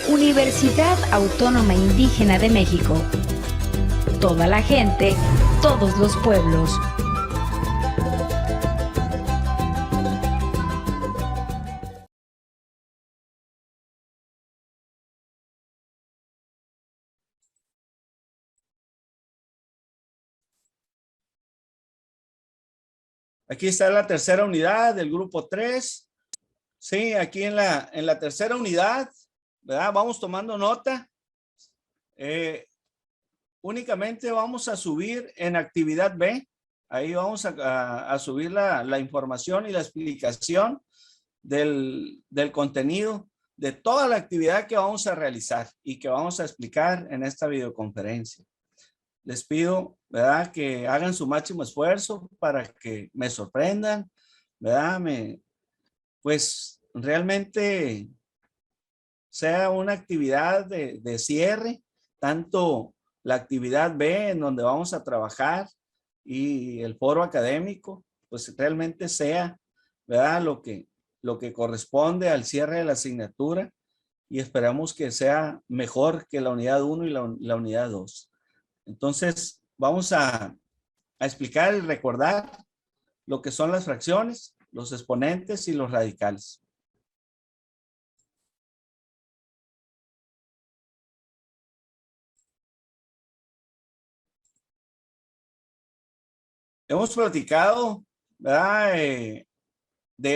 Universidad Autónoma Indígena de México. Toda la gente, todos los pueblos. Aquí está la tercera unidad del grupo 3. Sí, aquí en la tercera unidad, ¿verdad? Vamos tomando nota. Únicamente vamos a subir en actividad B. Ahí vamos a subir la información y la explicación del contenido de toda la actividad que vamos a realizar y que vamos a explicar en esta videoconferencia. Les pido, ¿verdad?, que hagan su máximo esfuerzo para que me sorprendan, ¿verdad? Pues realmente sea una actividad de cierre, tanto la actividad B en donde vamos a trabajar y el foro académico, pues realmente sea, ¿verdad?, lo que corresponde al cierre de la asignatura, y esperamos que sea mejor que la unidad 1 y la unidad 2. Entonces, vamos a explicar y recordar lo que son las fracciones, los exponentes y los radicales. Hemos platicado, ¿verdad?, de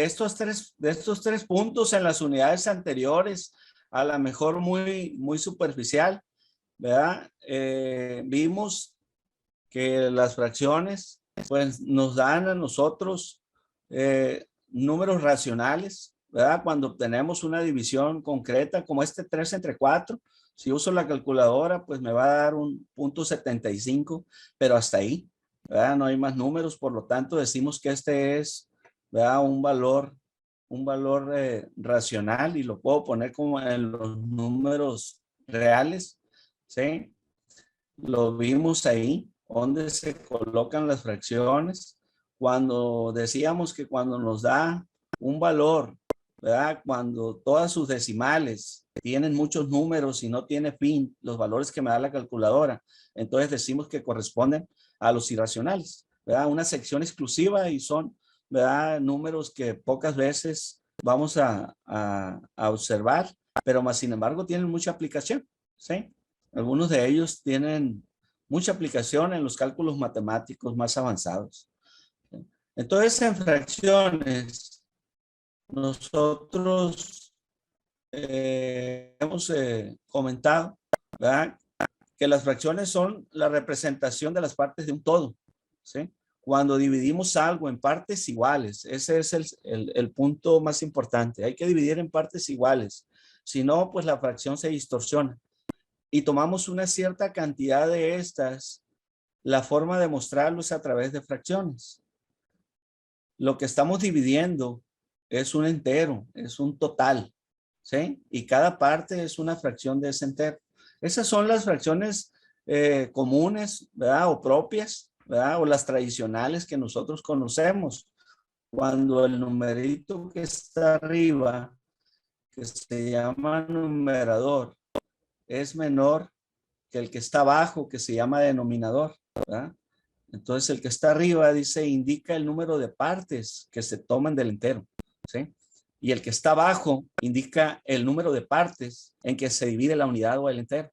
estos tres puntos en las unidades anteriores, a lo mejor muy superficial, ¿verdad? Vimos que las fracciones pues nos dan a nosotros números racionales, ¿verdad? Cuando obtenemos una división concreta como este 3 entre 4, si uso la calculadora pues me va a dar un punto 75, pero hasta ahí, ¿verdad? No hay más números, por lo tanto decimos que este es, ¿verdad?, un valor racional, y lo puedo poner como en los números reales, ¿sí? Lo vimos ahí, donde se colocan las fracciones. Cuando decíamos que cuando nos da un valor, ¿verdad?, cuando todas sus decimales tienen muchos números y no tiene fin, los valores que me da la calculadora, entonces decimos que corresponden a los irracionales, ¿verdad? Una sección exclusiva, y son, ¿verdad?, números que pocas veces vamos a observar, pero más sin embargo tienen mucha aplicación, ¿sí? Algunos de ellos tienen mucha aplicación en los cálculos matemáticos más avanzados. Entonces, en fracciones, nosotros hemos comentado, ¿verdad?, que las fracciones son la representación de las partes de un todo, ¿sí? Cuando dividimos algo en partes iguales, ese es el punto más importante. Hay que dividir en partes iguales. Si no, pues la fracción se distorsiona. Y tomamos una cierta cantidad de estas, la forma de mostrarlo es a través de fracciones. Lo que estamos dividiendo es un entero, es un total, ¿sí? Y cada parte es una fracción de ese entero. Esas son las fracciones comunes, ¿verdad?, o propias, ¿verdad?, o las tradicionales que nosotros conocemos. Cuando el numerito que está arriba, que se llama numerador, es menor que el que está abajo, que se llama denominador, ¿verdad? Entonces el que está arriba dice, indica el número de partes que se toman del entero, ¿sí? Y el que está abajo indica el número de partes en que se divide la unidad o el entero.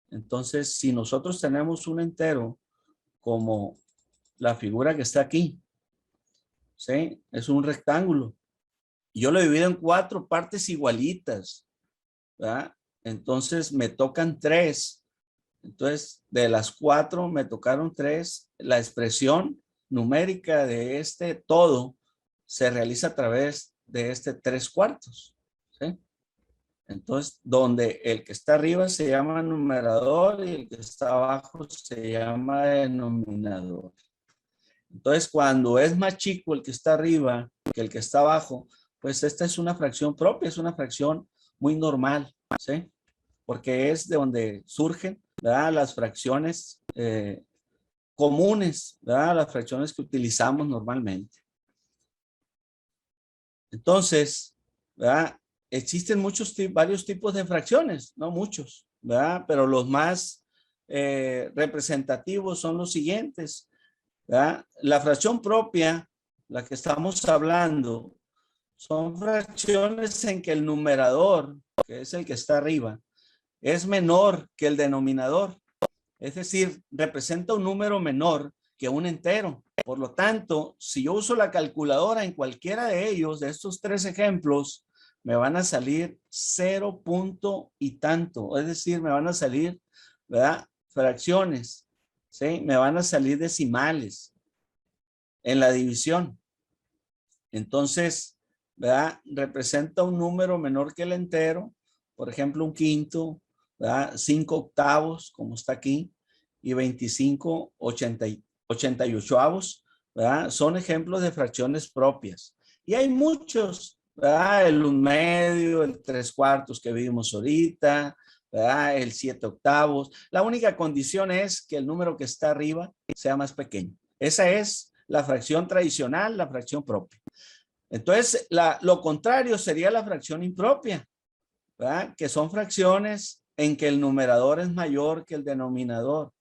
Entonces, si nosotros tenemos un entero como la figura que está aquí, ¿sí?, es un rectángulo, y yo lo divido en 4 partes igualitas, ¿verdad? Entonces me tocan 3. Entonces, de las 4 me tocaron 3. La expresión numérica de este todo se realiza a través de este 3/4, ¿sí? Entonces, donde el que está arriba se llama numerador y el que está abajo se llama denominador. Entonces, cuando es más chico el que está arriba que el que está abajo, pues esta es una fracción propia, es una fracción muy normal, ¿sí? Porque es de donde surgen, ¿verdad?, las fracciones comunes, ¿verdad?, las fracciones que utilizamos normalmente. Entonces, ¿verdad?, existen varios tipos de fracciones, no muchos, ¿verdad? Pero los más representativos son los siguientes, ¿verdad? La fracción propia, la que estamos hablando, son fracciones en que el numerador, que es el que está arriba, es menor que el denominador. Es decir, representa un número menor que un entero. Por lo tanto, si yo uso la calculadora en cualquiera de ellos, de estos tres ejemplos, me van a salir 0 punto y tanto. Es decir, me van a salir, ¿verdad? Fracciones, ¿sí? Me van a salir decimales en la división. Entonces, ¿verdad? Representa un número menor que el entero. Por ejemplo, un quinto, ¿verdad? 5 octavos, como está aquí, y 25 88avos, ¿verdad? Son ejemplos de fracciones propias. Y hay muchos, ¿verdad? El 1/2, el 3/4 que vimos ahorita, ¿verdad? El 7 octavos. La única condición es que el número que está arriba sea más pequeño. Esa es la fracción tradicional, la fracción propia. Entonces, lo contrario sería la fracción impropia, ¿verdad? Que son fracciones en que el numerador es mayor que el denominador.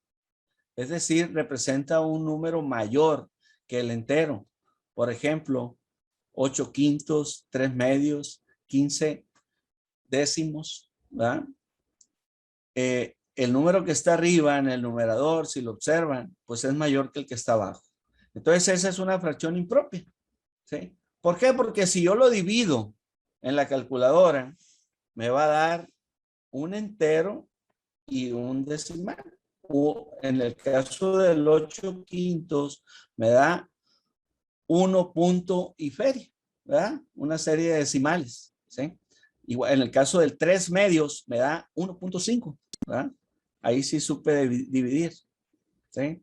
Es decir, representa un número mayor que el entero. Por ejemplo, 8 quintos, 3 medios, 15 décimos, ¿verdad? El número que está arriba en el numerador, si lo observan, pues es mayor que el que está abajo. Entonces, esa es una fracción impropia, ¿sí? ¿Por qué? Porque si yo lo divido en la calculadora, me va a dar un entero y un decimal. O en el caso del 8 quintos, me da 1 punto y feria, ¿verdad? Una serie de decimales, ¿sí? Igual, en el caso del 3 medios, me da 1.5, ¿verdad? Ahí sí supe dividir, ¿sí?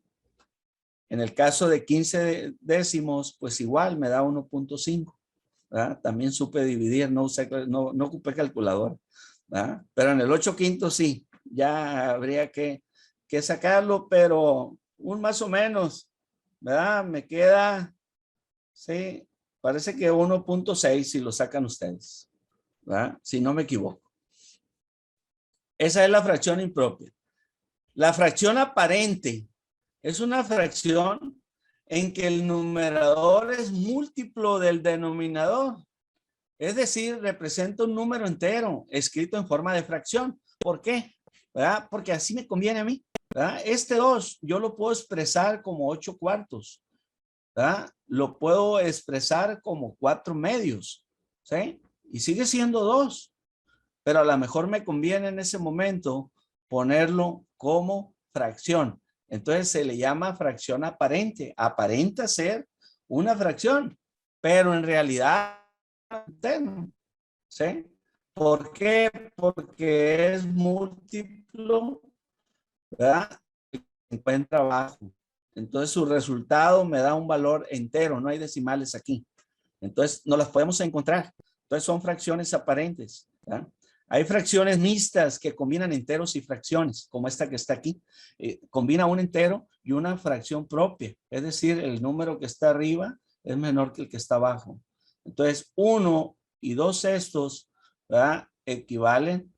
En el caso de 15 décimos, pues igual me da 1.5. ¿verdad? También supe dividir, no ocupé calculadora, ¿verdad? Pero en el 8 quintos sí, ya habría que sacarlo, pero un más o menos, ¿verdad? Me queda, sí, parece que 1.6 si lo sacan ustedes, ¿verdad? Si no me equivoco. Esa es la fracción impropia. La fracción aparente es una fracción en que el numerador es múltiplo del denominador. Es decir, representa un número entero escrito en forma de fracción. ¿Por qué? ¿Verdad? Porque así me conviene a mí. ¿verdad? Este 2 yo lo puedo expresar como 8 cuartos. ¿verdad? Lo puedo expresar como 4 medios. ¿Sí? Y sigue siendo 2. Pero a lo mejor me conviene en ese momento ponerlo como fracción. Entonces se le llama fracción aparente. Aparenta ser una fracción, pero en realidad ¿sí? ¿Por qué? Porque es múltiplo, ¿verdad? Se encuentra abajo. Entonces su resultado me da un valor entero, no hay decimales aquí. Entonces no las podemos encontrar. Entonces son fracciones aparentes, ¿verdad? Hay fracciones mixtas que combinan enteros y fracciones, como esta que está aquí. Combina un entero y una fracción propia. Es decir, el número que está arriba es menor que el que está abajo. Entonces, 1 y 2 sextos, ¿verdad? Equivalen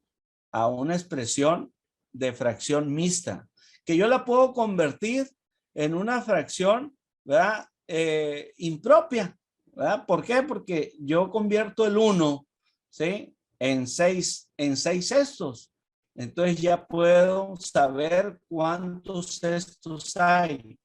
a una expresión de fracción mixta, que yo la puedo convertir en una fracción, ¿verdad? Impropia, ¿verdad? ¿Por qué? Porque yo convierto el 1, ¿sí? En 6 sextos. Entonces ya puedo saber cuántos sextos hay.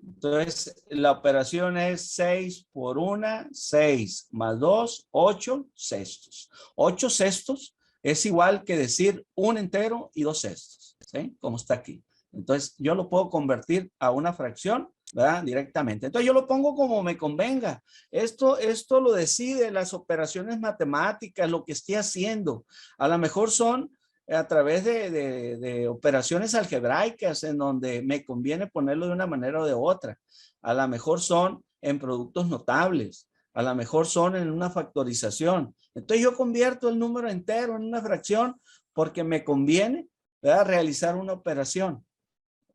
Entonces, la operación es 6 por 1, 6 más 2, 8 sextos. 8 sextos es igual que decir un entero y 2 sextos, ¿sí? Como está aquí. Entonces, yo lo puedo convertir a una fracción, ¿verdad? Directamente. Entonces, yo lo pongo como me convenga. Esto lo decide las operaciones matemáticas, lo que esté haciendo. A lo mejor son a través de operaciones algebraicas en donde me conviene ponerlo de una manera o de otra. A lo mejor son en productos notables, a lo mejor son en una factorización. Entonces yo convierto el número entero en una fracción porque me conviene, ¿verdad? Realizar una operación.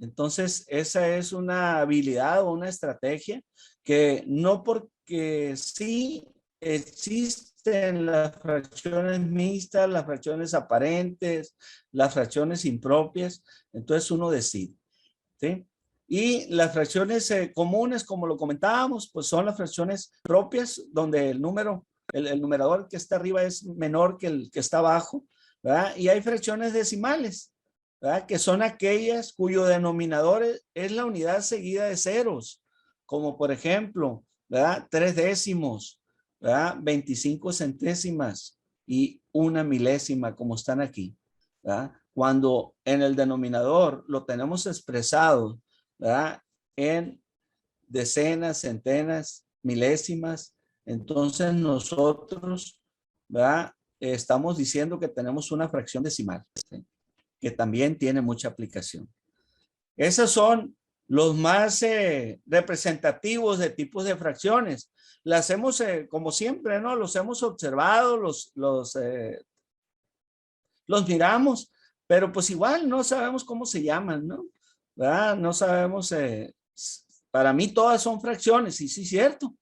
Entonces esa es una habilidad o una estrategia que no porque sí existe existen las fracciones mixtas, las fracciones aparentes, las fracciones impropias. Entonces uno decide, ¿sí? Y las fracciones comunes, como lo comentábamos, pues son las fracciones propias donde el número, el numerador que está arriba es menor que el que está abajo, ¿verdad? Y hay fracciones decimales, ¿verdad? Que son aquellas cuyo denominador es la unidad seguida de ceros, como por ejemplo, ¿verdad? 3 décimos, ¿verdad? 25 centésimas y 1 milésima, como están aquí, ¿verdad? Cuando en el denominador lo tenemos expresado, ¿verdad? En decenas, centenas, milésimas, entonces nosotros, ¿verdad? Estamos diciendo que tenemos una fracción decimal, ¿sí? Que también tiene mucha aplicación. Esos son los más representativos de tipos de fracciones. Las hemos, como siempre, ¿no? Los hemos observado, los miramos, pero pues igual no sabemos cómo se llaman, ¿no? ¿Verdad? No sabemos, para mí todas son fracciones, y sí es cierto,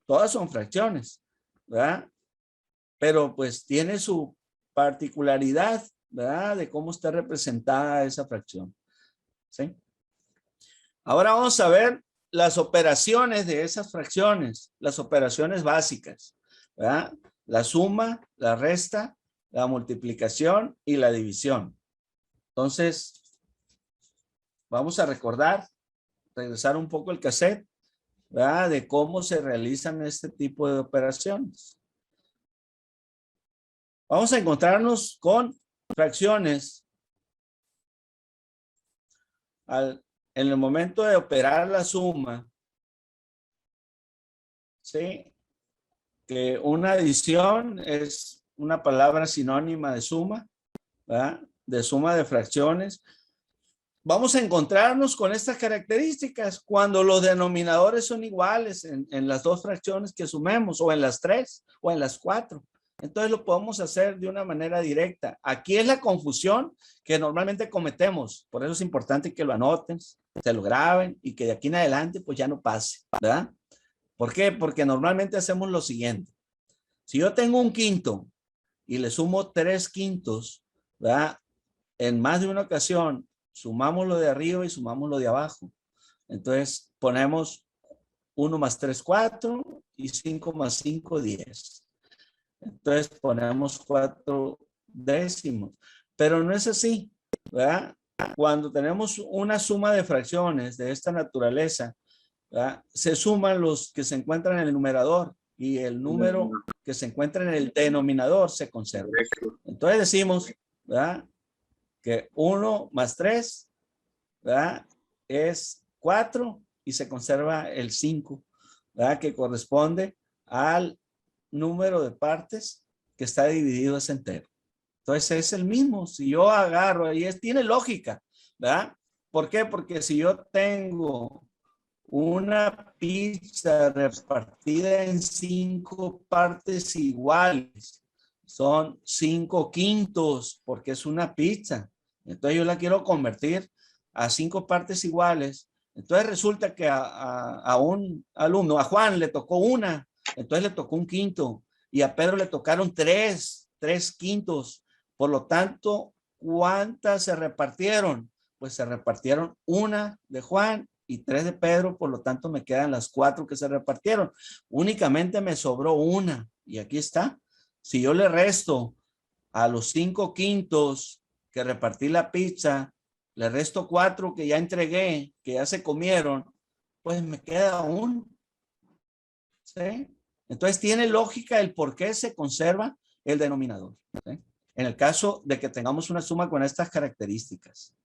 todas son fracciones, ¿verdad? Pero pues tiene su particularidad, ¿verdad? De cómo está representada esa fracción, ¿sí? Ahora vamos a ver las operaciones de esas fracciones, las operaciones básicas, ¿verdad? La suma, la resta, la multiplicación y la división. Entonces, vamos a regresar un poco el cassette, ¿verdad? De cómo se realizan este tipo de operaciones. Vamos a encontrarnos con fracciones en el momento de operar la suma, ¿sí? Que una adición es una palabra sinónima de suma, ¿verdad? De suma de fracciones. Vamos a encontrarnos con estas características cuando los denominadores son iguales en las dos fracciones que sumemos, o en las 3 o en las 4. Entonces lo podemos hacer de una manera directa. Aquí es la confusión que normalmente cometemos. Por eso es importante que lo anoten, se lo graben y que de aquí en adelante pues ya no pase, ¿verdad? ¿Por qué? Porque normalmente hacemos lo siguiente. Si yo tengo un quinto y le sumo 3 quintos, ¿verdad? En más de una ocasión sumamos lo de arriba y sumamos lo de abajo. Entonces ponemos 1 más 3, 4 y 5 más 5, 10. Entonces ponemos 4 décimos. Pero no es así, ¿verdad? Cuando tenemos una suma de fracciones de esta naturaleza, ¿verdad? Se suman los que se encuentran en el numerador y el número que se encuentra en el denominador se conserva. Entonces decimos, ¿verdad? Que 1 más 3, ¿verdad? Es 4 y se conserva el 5, ¿verdad? Que corresponde al número de partes que está dividido es entero. Entonces es el mismo. Si yo agarro, y tiene lógica, ¿verdad? ¿Por qué? Porque si yo tengo una pizza repartida en 5 partes iguales, son 5 quintos, porque es una pizza. Entonces yo la quiero convertir a 5 partes iguales. Entonces resulta que a un alumno, a Juan le tocó una, entonces le tocó un quinto, y a Pedro le tocaron 3 quintos. Por lo tanto, ¿cuántas se repartieron? Pues se repartieron una de Juan y 3 de Pedro, por lo tanto me quedan las 4 que se repartieron. Únicamente me sobró una, y aquí está. Si yo le resto a los 5 quintos que repartí la pizza, le resto 4 que ya entregué, que ya se comieron, pues me queda 1. ¿Sí? Entonces tiene lógica el por qué se conserva el denominador, ¿sí? En el caso de que tengamos una suma con estas características.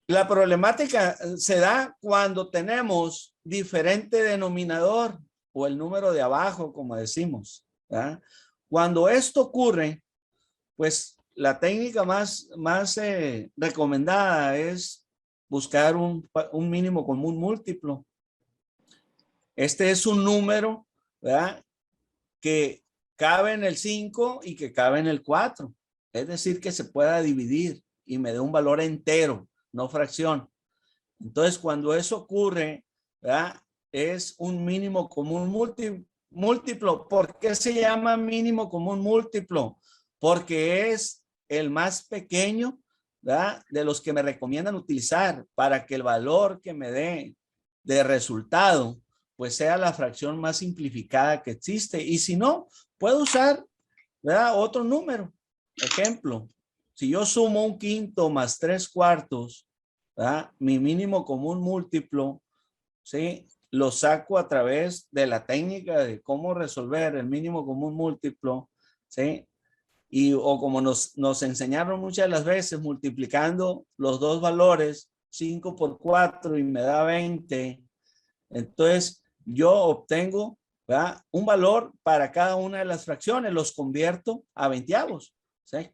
La problemática se da cuando tenemos diferente denominador o el número de abajo, como decimos, ¿verdad? Cuando esto ocurre, pues la técnica más recomendada es buscar un mínimo común múltiplo. Este es un número, ¿verdad? Que cabe en el 5 y que cabe en el 4. Es decir, que se pueda dividir y me dé un valor entero, no fracción. Entonces, cuando eso ocurre, ¿verdad? Es un mínimo común múltiplo. ¿Por qué se llama mínimo común múltiplo? Porque es el más pequeño, ¿verdad?, de los que me recomiendan utilizar para que el valor que me dé de resultado pues sea la fracción más simplificada que existe. Y si no, puedo usar, ¿verdad?, otro número. Ejemplo, si yo sumo 1/5 más 3/4, ¿verdad?, mi mínimo común múltiplo, ¿sí?, lo saco a través de la técnica de cómo resolver el mínimo común múltiplo, ¿sí? O como nos enseñaron muchas de las veces, multiplicando los dos valores, 5 por 4 y me da 20. Entonces, yo obtengo, ¿verdad?, un valor para cada una de las fracciones, los convierto a veinteavos, ¿sí?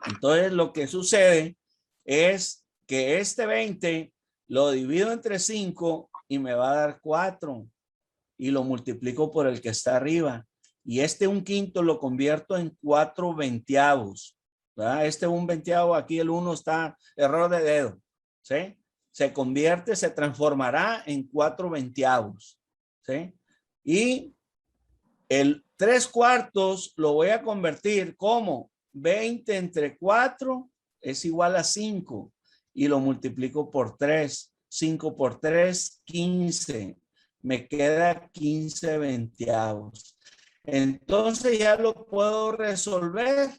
Entonces, lo que sucede es que este 20 lo divido entre 5 y me va a dar 4 y lo multiplico por el que está arriba. Y este 1/5 lo convierto en 4 veinteavos, ¿verdad? Este 1 veinteavo, aquí el 1 está error de dedo, ¿sí? Se convierte, se transformará en 4 veinteavos, ¿sí? Y el 3/4 lo voy a convertir como 20 entre 4 es igual a 5 y lo multiplico por 3. 5 por 3, 15. Me queda 15 veinteavos. Entonces ya lo puedo resolver,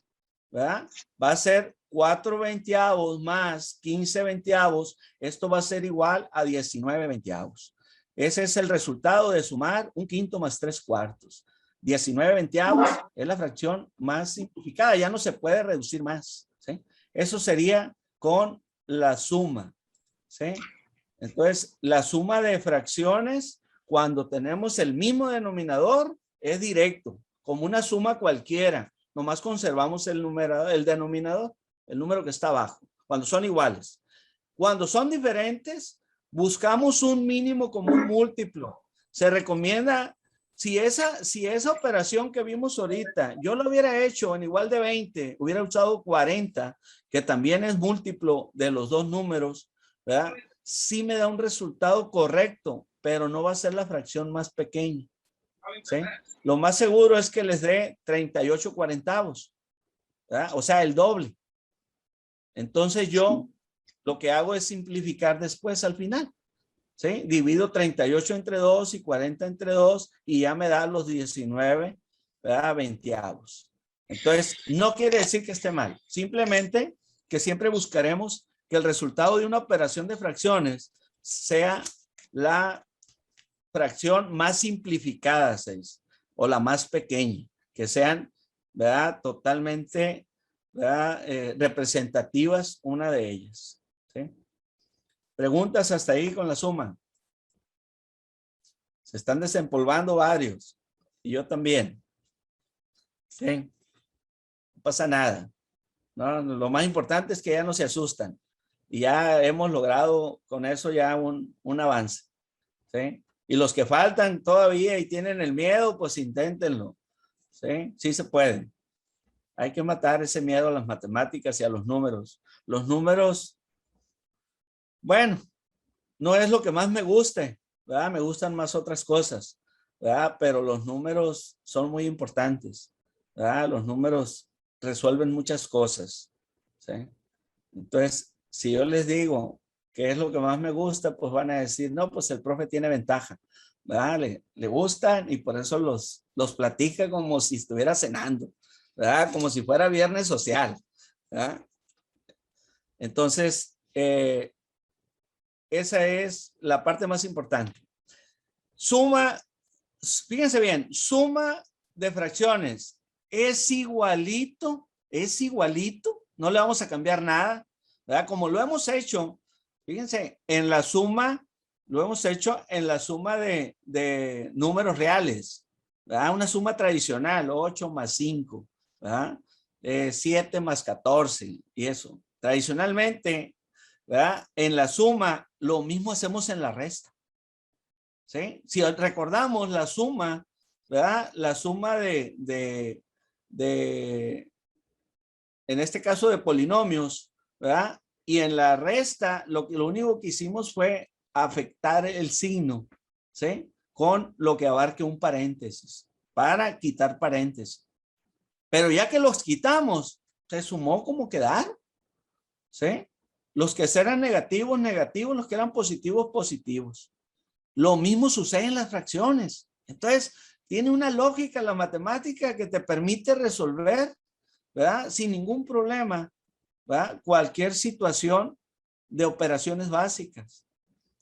¿verdad? Va a ser 4 veinteavos más 15 veinteavos. Esto va a ser igual a 19 veinteavos. Ese es el resultado de sumar 1/5 más 3/4. 19 veinteavos es la fracción más simplificada. Ya no se puede reducir más, ¿sí? Eso sería con la suma, ¿sí? Entonces, la suma de fracciones, cuando tenemos el mismo denominador, es directo, como una suma cualquiera. Nomás conservamos el numerador, el denominador, el número que está abajo, cuando son iguales. Cuando son diferentes, buscamos un mínimo común múltiplo. Se recomienda, si esa operación que vimos ahorita, yo lo hubiera hecho en igual de 20, hubiera usado 40, que también es múltiplo de los dos números, ¿verdad? Sí me da un resultado correcto, pero no va a ser la fracción más pequeña, ¿sí? Lo más seguro es que les dé 38 cuarentavos, ¿verdad? O sea, el doble. Entonces yo lo que hago es simplificar después al final, ¿sí? Divido 38 entre 2 y 40 entre 2 y ya me da los 19, ¿verdad?, veinteavos. Entonces, no quiere decir que esté mal. Simplemente que siempre buscaremos que el resultado de una operación de fracciones sea la fracción más simplificada, o la más pequeña, que sean, ¿verdad?, totalmente, ¿verdad?, representativas una de ellas, ¿sí? Preguntas hasta ahí con la suma. Se están desempolvando varios y yo también, ¿sí? No pasa nada, ¿no? Lo más importante es que ya no se asustan y ya hemos logrado con eso ya un avance, ¿sí? Y los que faltan todavía y tienen el miedo, pues inténtenlo, ¿sí? Sí se puede. Hay que matar ese miedo a las matemáticas y a los números. Los números, bueno, no es lo que más me guste, ¿verdad? Me gustan más otras cosas, ¿verdad? Pero los números son muy importantes, ¿verdad? Los números resuelven muchas cosas, ¿sí? Entonces, si yo les digo qué es lo que más me gusta, pues van a decir, no, pues el profe tiene ventaja, ¿verdad? Le gustan y por eso los platica como si estuviera cenando, ¿verdad? Como si fuera viernes social, ¿verdad? Entonces, esa es la parte más importante. Suma, fíjense bien, suma de fracciones es igualito, no le vamos a cambiar nada, ¿verdad? Como lo hemos hecho, fíjense, en la suma, lo hemos hecho en la suma de números reales, ¿verdad? Una suma tradicional, 8 más 5, ¿verdad? 7 más 14 y eso. Tradicionalmente, ¿verdad?, en la suma, lo mismo hacemos en la resta, ¿sí? Si recordamos la suma, ¿verdad? La suma en este caso de polinomios, ¿verdad? Y en la resta, lo único que hicimos fue afectar el signo, ¿sí?, con lo que abarque un paréntesis, para quitar paréntesis. Pero ya que los quitamos, se sumó como quedaron, ¿sí? Los que eran negativos, negativos, los que eran positivos, positivos. Lo mismo sucede en las fracciones. Entonces, tiene una lógica la matemática que te permite resolver, ¿verdad? Sin ningún problema, ¿verdad? Cualquier situación de operaciones básicas.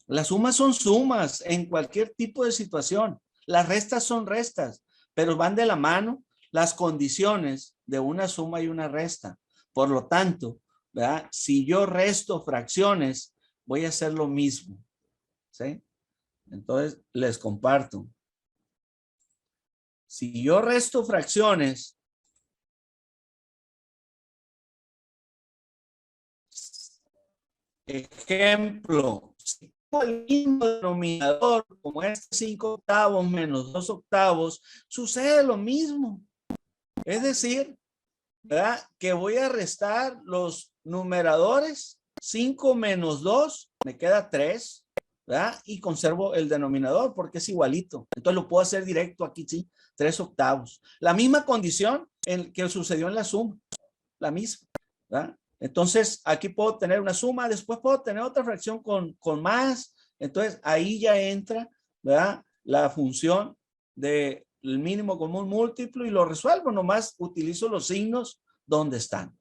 Las sumas son sumas en cualquier tipo de situación. Las restas son restas, pero van de la mano las condiciones de una suma y una resta. Por lo tanto, ¿verdad? Si yo resto fracciones, voy a hacer lo mismo, ¿sí? Entonces, les comparto. Si yo resto fracciones, ejemplo, si tengo el mismo denominador, como este 5/8 menos 2/8, sucede lo mismo. Es decir, ¿verdad? Que voy a restar los numeradores, 5 menos 2, me queda 3, ¿verdad? Y conservo el denominador porque es igualito. Entonces lo puedo hacer directo aquí, sí, 3/8. La misma condición en que sucedió en la suma, la misma, ¿verdad? Entonces aquí puedo tener una suma, después puedo tener otra fracción con más. Entonces ahí ya entra, ¿verdad? La función de el mínimo común múltiplo y lo resuelvo, nomás utilizo los signos donde están.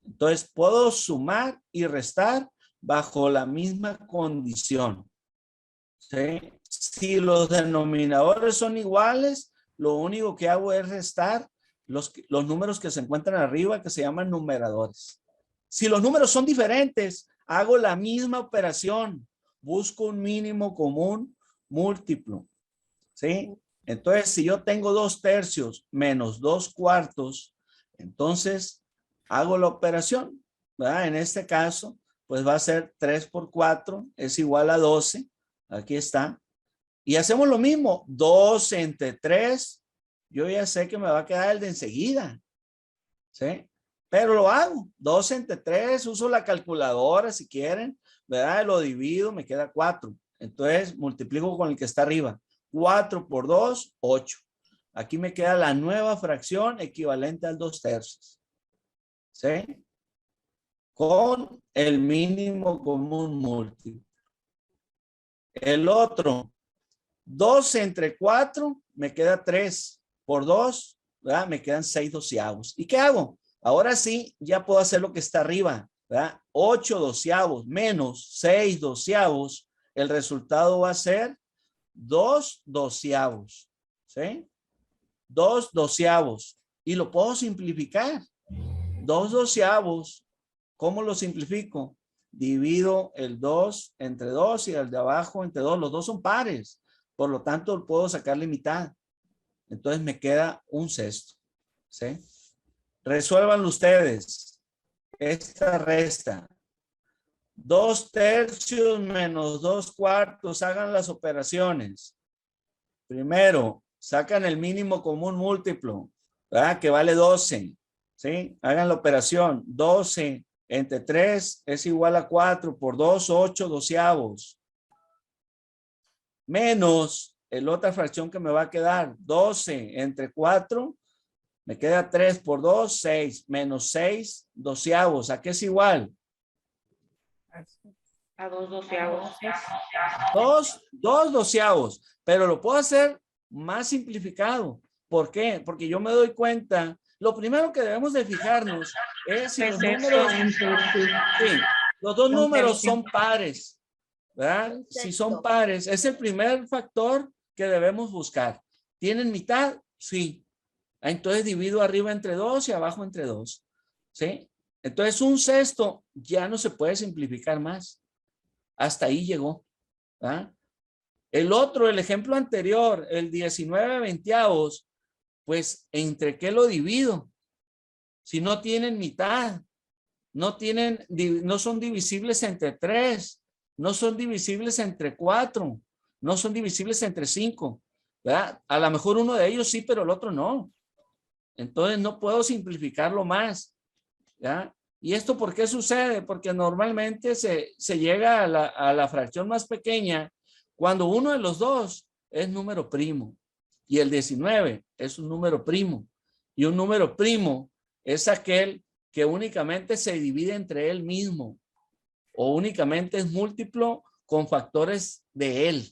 Entonces puedo sumar y restar bajo la misma condición, ¿sí? Si los denominadores son iguales, lo único que hago es restar los números que se encuentran arriba, que se llaman numeradores. Si los números son diferentes, hago la misma operación, busco un mínimo común múltiplo, ¿sí? Entonces, si yo tengo 2/3 menos 2/4, entonces hago la operación, ¿verdad? En este caso, pues va a ser 3 por 4 es igual a 12. Aquí está. Y hacemos lo mismo. 2 entre 3, yo ya sé que me va a quedar el de enseguida, ¿sí? Pero lo hago. 2 entre 3, uso la calculadora si quieren, ¿verdad? Lo divido, me queda 4. Entonces, multiplico con el que está arriba. 4 por 2, 8. Aquí me queda la nueva fracción equivalente al 2/3. ¿Sí? Con el mínimo común múltiplo. El otro, 2 entre 4, me queda 3 por 2, ¿verdad? Me quedan 6 doceavos. ¿Y qué hago? Ahora sí, ya puedo hacer lo que está arriba, ¿verdad? 8 doceavos menos 6 doceavos. El resultado va a ser 2 doceavos, ¿sí? 2 doceavos. Y lo puedo simplificar. 2 doceavos, ¿cómo lo simplifico? Divido el 2 entre 2 y el de abajo entre 2. Los dos son pares. Por lo tanto, puedo sacarle mitad. Entonces me queda 1/6. ¿Sí? Resuelvan ustedes esta resta. 2/3 menos 2/4. Hagan las operaciones. Primero, sacan el mínimo común múltiplo, ¿verdad? Que vale 12. ¿Sí? Hagan la operación. 12 entre 3 es igual a 4 por 2, 8 doceavos. Menos la otra fracción que me va a quedar. 12 entre 4, me queda 3 por 2, 6. Menos 6 doceavos. ¿A qué es igual? A 2 doceavos. 2 doceavos. Pero lo puedo hacer más simplificado. ¿Por qué? Porque yo me doy cuenta. Lo primero que debemos de fijarnos es si los números, sí, los dos números son pares, ¿verdad? Si son pares, es el primer factor que debemos buscar. ¿Tienen mitad? Sí. Entonces divido arriba entre 2 y abajo entre 2. ¿Sí? Entonces 1/6 ya no se puede simplificar más. Hasta ahí llegó. ¿Verdad? El otro, el ejemplo anterior, el 19/20, pues ¿entre qué lo divido? Si no tienen mitad, no son divisibles entre 3, no son divisibles entre 4, no son divisibles entre 5, ¿verdad? A lo mejor uno de ellos sí, pero el otro no. Entonces no puedo simplificarlo más, ¿ya? ¿Y esto por qué sucede? Porque normalmente se llega a la fracción más pequeña cuando uno de los dos es número primo. Y el 19 es un número primo. Y un número primo es aquel que únicamente se divide entre él mismo o únicamente es múltiplo con factores de él,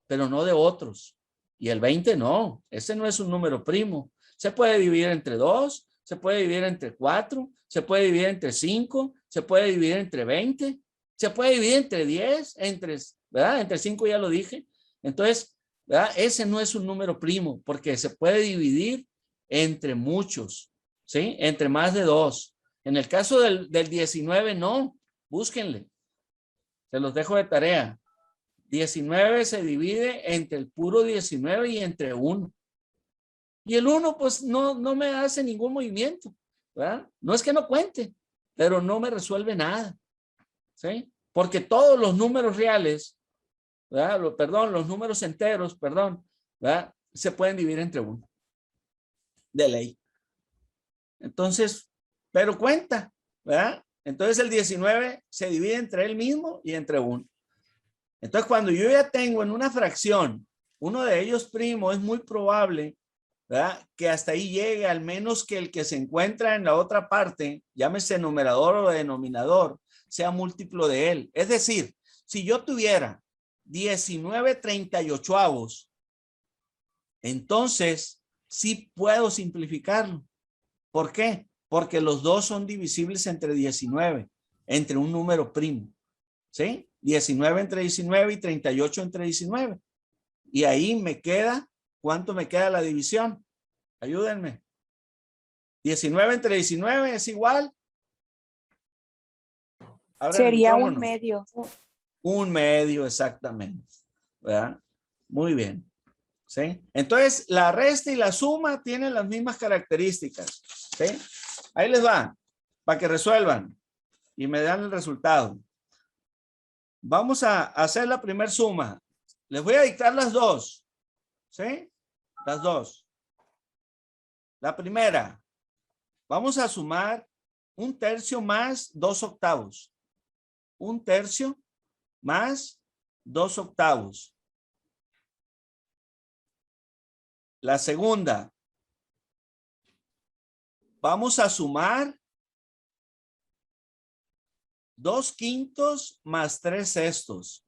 pero no de otros. Y el 20 no, ese no es un número primo. Se puede dividir entre 2, se puede dividir entre 4, se puede dividir entre 5, se puede dividir entre 20, se puede dividir entre 10, ¿verdad? Entre 5 ya lo dije. Entonces, ¿verdad? Ese no es un número primo porque se puede dividir entre muchos, ¿sí? Entre más de 2. En el caso del 19, no. Búsquenle. Se los dejo de tarea. 19 se divide entre el puro 19 y entre 1. Y el 1 pues no me hace ningún movimiento, ¿verdad? No es que no cuente, pero no me resuelve nada, ¿sí? Porque todos los números reales, ¿verdad? Los números enteros, ¿verdad? Se pueden dividir entre 1. De ley. Entonces, pero cuenta, ¿verdad? Entonces el 19 se divide entre él mismo y entre 1. Entonces cuando yo ya tengo en una fracción uno de ellos primo, es muy probable, ¿verdad?, que hasta ahí llegue, al menos que el que se encuentra en la otra parte, llámese numerador o denominador, sea múltiplo de él. Es decir, si yo tuviera 19/38, entonces sí puedo simplificarlo. ¿Por qué? Porque los dos son divisibles entre 19, entre un número primo, ¿sí? 19 entre 19 y 38 entre 19. Y ahí me queda, ¿cuánto me queda la división? Ayúdenme. 19 entre 19 es igual. Sería un medio. Un medio, exactamente. ¿Verdad? Muy bien. ¿Sí? Entonces, la resta y la suma tienen las mismas características. ¿Sí? Ahí les va, para que resuelvan y me dan el resultado. Vamos a hacer la primera suma. Les voy a dictar las dos. ¿Sí? Las dos. La primera. Vamos a sumar 1/3 más 2/8. 1/3 más 2/8. La segunda. Vamos a sumar 2/5 más 3/6.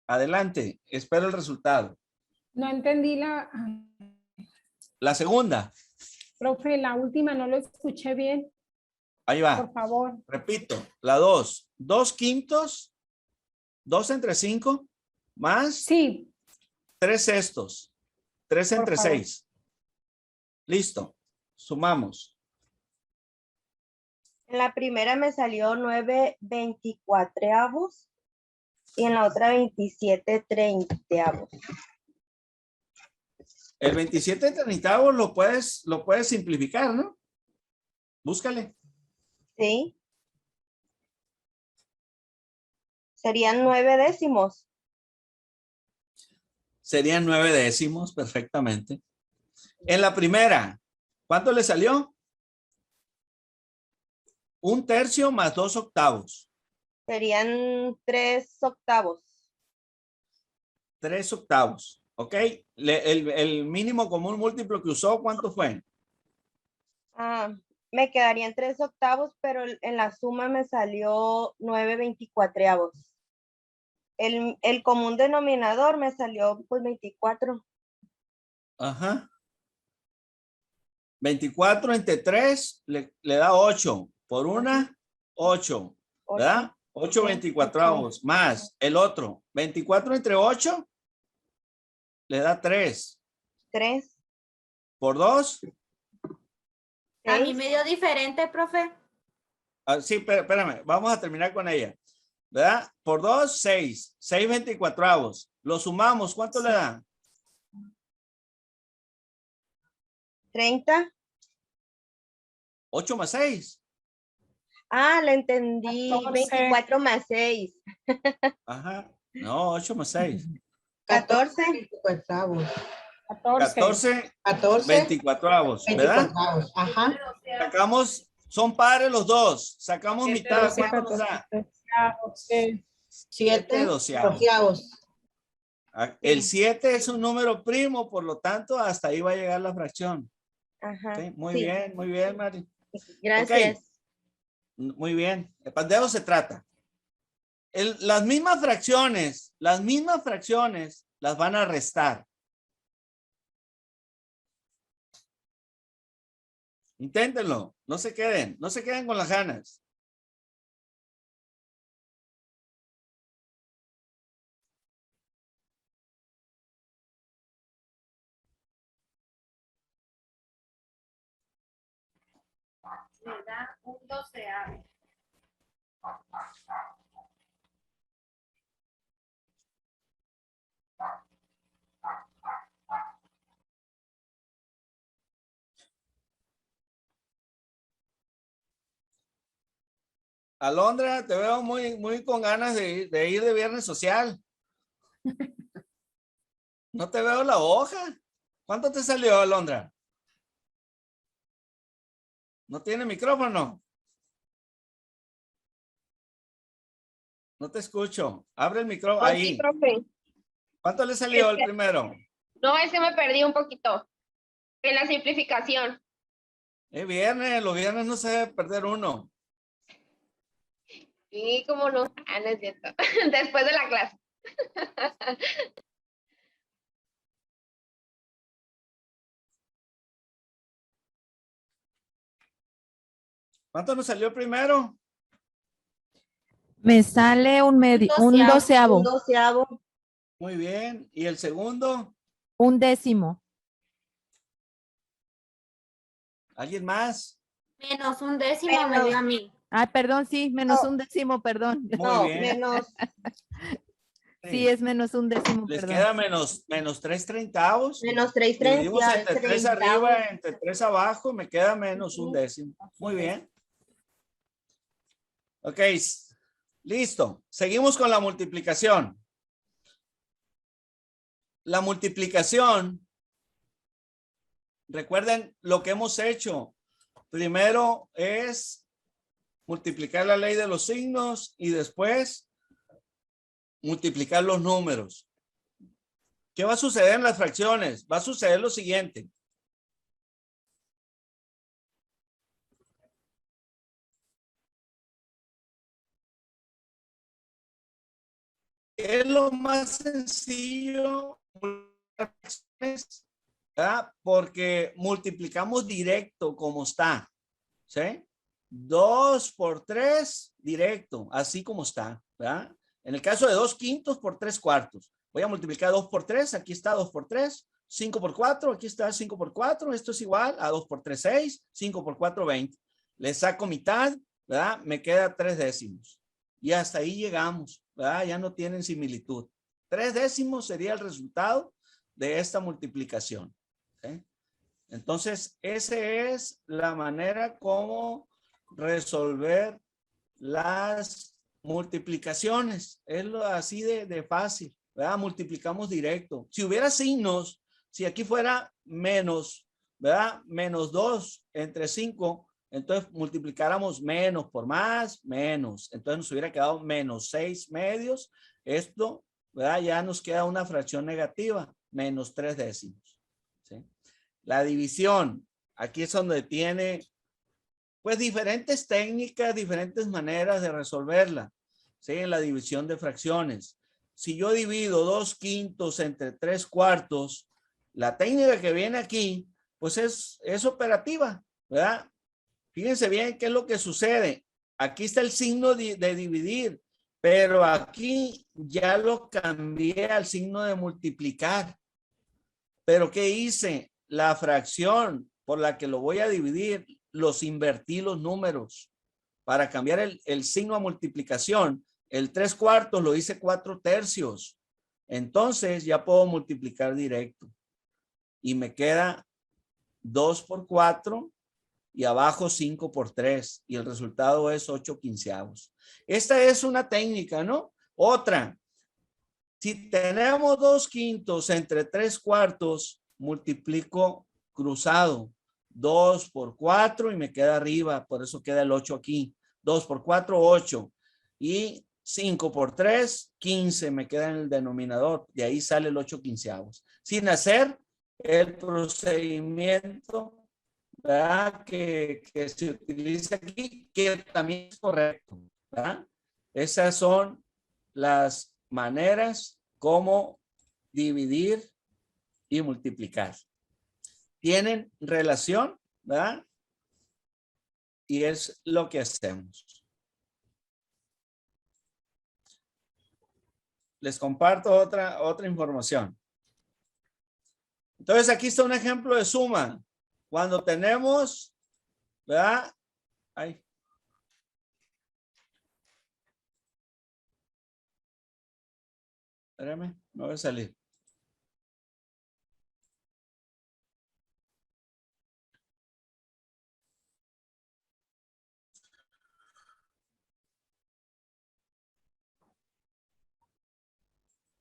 Adelante, espero el resultado. No entendí La segunda. Profe, la última no lo escuché bien. Ahí va. Por favor. Repito, la 2. 2/5, 2 entre 5, más Sí. 3/6. 3 entre 6. Listo. Sumamos. En la primera me salió 9/24 y en la otra 27/30. El 27/30 lo puedes simplificar, ¿no? Búscale. Sí. Serían 9 décimos. Serían 9 décimos, perfectamente. En la primera, ¿cuánto le salió? 1/3 más 2/8. Serían 3/8. 3/8. ¿Ok? El mínimo común múltiplo que usó, ¿cuánto fue? Me quedarían 3/8, pero en la suma me salió 9/24. El común denominador me salió pues 24. Ajá. 24 entre 3 le da 8. Por una, 8. ¿Verdad? 8/24 más el otro. 24 entre 8 le da 3. 3. Por 2. A mí me dio diferente, profe. Sí, espérame. Vamos a terminar con ella. ¿Verdad? Por 2, 6. 6/24. Lo sumamos. ¿Cuánto le da? 30. 8 más 6. Le entendí. 24 más 6. Ajá. No, 8 más 6. 14. 14. 24. ¿Verdad? Ajá. Sacamos, son pares los dos. Sacamos mitad. ¿Cuánto nos da? 7 doceavos. El 7 es un número primo, por lo tanto, hasta ahí va a llegar la fracción. Ajá. ¿Sí? Muy Sí. bien, Mari. Gracias. Ok. Muy bien. De eso se trata. Las mismas fracciones las van a restar. Inténtenlo, no se queden con las ganas. Me da un 12avo. Alondra, te veo muy con ganas de ir de viernes social. No te veo la hoja. ¿Cuánto te salió, Alondra? ¿No tiene micrófono? No te escucho. Abre el micrófono. Oh, Ahí. sí, profe. ¿Cuánto le salió el primero? No, es que me perdí un poquito en la simplificación. Viernes, los viernes no se debe perder uno. Y como no, no es cierto. Después de la clase. ¿Cuánto nos salió primero? Me sale un Doceavo. doceavo, Un 12avo. Muy bien. ¿Y el segundo? un décimo. ¿Alguien más? Menos un décimo me dio a mí. Ah, perdón, sí, menos No. un décimo, perdón. Muy No, bien. menos. Sí, es menos un décimo, Les perdón. queda menos 3/30. Menos 3 Dividimos entre 3 arriba, treintaavos. entre 3 abajo, me queda menos un Ujú. décimo. Muy bien. Ok, listo. Seguimos con la multiplicación. La multiplicación, recuerden lo que hemos hecho. Primero es multiplicar la ley de los signos y después multiplicar los números. ¿Qué va a suceder en las fracciones? Va a suceder lo siguiente. Es lo más sencillo, ¿verdad? Porque multiplicamos directo como está, ¿sí? 2 por 3, directo, así como está, ¿verdad? En el caso de 2/5 por 3/4, voy a multiplicar 2 por 3, aquí está 2 por 3, 5 por 4, aquí está 5 por 4, esto es igual a 2 por 3, 6, 5 por 4, 20. Le saco mitad, ¿verdad? Me queda 3 décimos. Y hasta ahí llegamos, ¿verdad? Ya no tienen similitud. 3 décimos sería el resultado de esta multiplicación. ¿Sí? Entonces, esa es la manera como resolver las multiplicaciones. Es así de fácil, ¿verdad? Multiplicamos directo. Si hubiera signos, si aquí fuera menos, ¿verdad? Menos 2 entre 5, entonces multiplicáramos menos por más, menos. Entonces nos hubiera quedado menos 6 medios. Esto, ¿verdad? Ya nos queda una fracción negativa, menos 3 décimos. ¿Sí? La división, aquí es donde tiene pues diferentes técnicas, diferentes maneras de resolverla, ¿sí? En la división de fracciones. Si yo divido 2/5 entre 3/4, la técnica que viene aquí, pues es operativa, ¿verdad? Fíjense bien qué es lo que sucede. Aquí está el signo de dividir, pero aquí ya lo cambié al signo de multiplicar. Pero ¿qué hice? La fracción por la que lo voy a dividir, los invertí los números. Para cambiar el signo a multiplicación, el 3/4 lo hice 4/3. Entonces ya puedo multiplicar directo. Y me queda 2 por 4 y abajo 5 por 3. Y el resultado es 8/15. Esta es una técnica, ¿no? Otra. Si tenemos 2/5 entre 3/4, multiplico cruzado. 2 por 4 y me queda arriba, por eso queda el 8 aquí. 2 por 4, 8. Y 5 por 3, 15 me queda en el denominador. De ahí sale el 8 quinceavos. Sin hacer el procedimiento, ¿verdad? Que se utiliza aquí, que también es correcto, ¿verdad? Esas son las maneras como dividir y multiplicar. Tienen relación, ¿verdad? Y es lo que hacemos. Les comparto otra información. Entonces, aquí está un ejemplo de suma. Cuando tenemos, ¿verdad? Ay. Espérame, me voy a salir.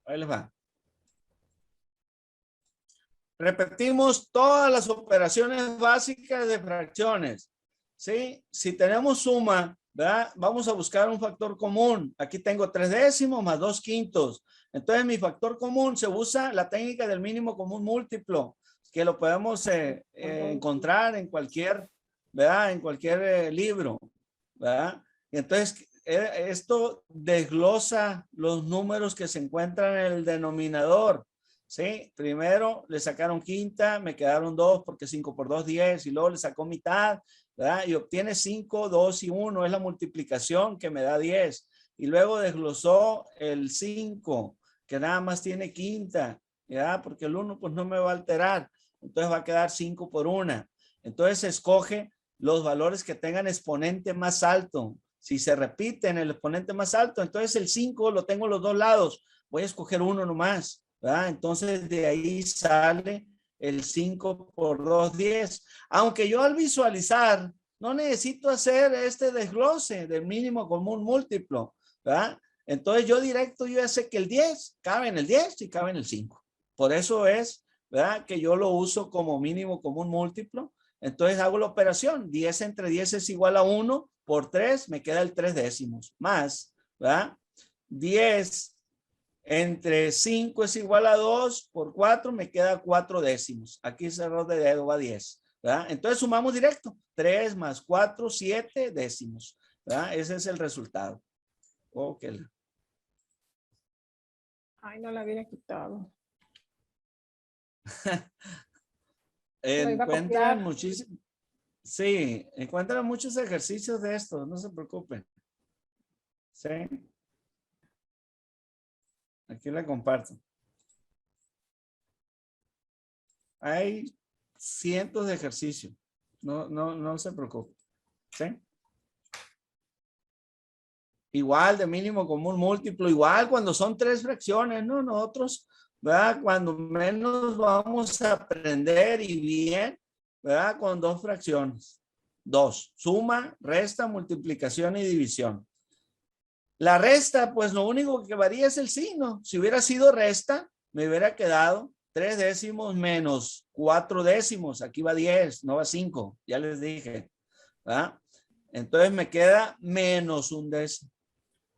Ahí les va. Repetimos todas las operaciones básicas de fracciones. ¿Sí? Si tenemos suma, ¿verdad? Vamos a buscar un factor común. Aquí tengo 3 décimos más 2 quintos. Entonces mi factor común se usa la técnica del mínimo común múltiplo, que lo podemos encontrar en cualquier, ¿verdad? En cualquier libro, ¿verdad? Y entonces esto desglosa los números que se encuentran en el denominador. ¿Sí? Primero le sacaron quinta, me quedaron 2 porque 5 por 2, 10, y luego le sacó mitad, ¿verdad? Y obtiene 5, 2 y 1, es la multiplicación que me da 10. Y luego desglosó el 5, que nada más tiene quinta, ¿verdad? Porque el 1 pues no me va a alterar, entonces va a quedar 5 por 1. Entonces escoge los valores que tengan exponente más alto. Si se repiten el exponente más alto, entonces el 5 lo tengo en los dos lados, voy a escoger uno nomás, ¿verdad? Entonces de ahí sale el 5 por 2, 10. Aunque yo al visualizar no necesito hacer este desglose del mínimo común múltiplo, ¿verdad? Entonces yo directo, yo ya sé que el 10 cabe en el 10 y cabe en el 5. Por eso es, ¿verdad? Que yo lo uso como mínimo común múltiplo. Entonces hago la operación. 10 entre 10 es igual a 1 por 3, me queda el 3 décimos. Más, ¿verdad? 10 entre 5 es igual a 2 por 4, me queda 4 décimos. Aquí ese error de dedo va a 10, ¿verdad? Entonces sumamos directo. 3 más 4, 7 décimos, ¿verdad? Ese es el resultado. Ok. Ay, no la hubiera quitado. Encuentran muchísimos. Sí, encuentran muchos ejercicios de esto, no se preocupen. Sí. Aquí le comparto. Hay cientos de ejercicios. No se preocupe. ¿Sí? Igual de mínimo común múltiplo, igual cuando son 3 fracciones, ¿no? Nosotros, ¿verdad? Cuando menos vamos a aprender y bien, ¿verdad? Con 2 fracciones. 2, suma, resta, multiplicación y división. La resta, pues lo único que varía es el signo. Si hubiera sido resta, me hubiera quedado 3 décimos menos 4 décimos. Aquí va 10, no va 5. Ya les dije, ¿verdad? Entonces me queda menos 1 décimo.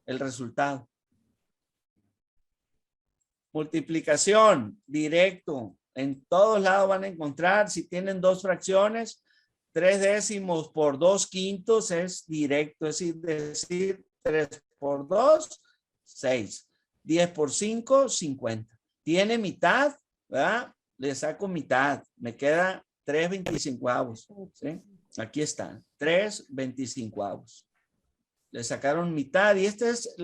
El resultado. Multiplicación, directo. En todos lados van a encontrar, si tienen 2 fracciones, 3 décimos por 2 quintos es directo. Es decir, 3 por 2, 6. 10 por 5, 50. Tiene mitad, ¿verdad? Le saco mitad. Me queda 3 25avos. ¿Sí? Aquí está. 3 25avos. Le sacaron mitad y esta es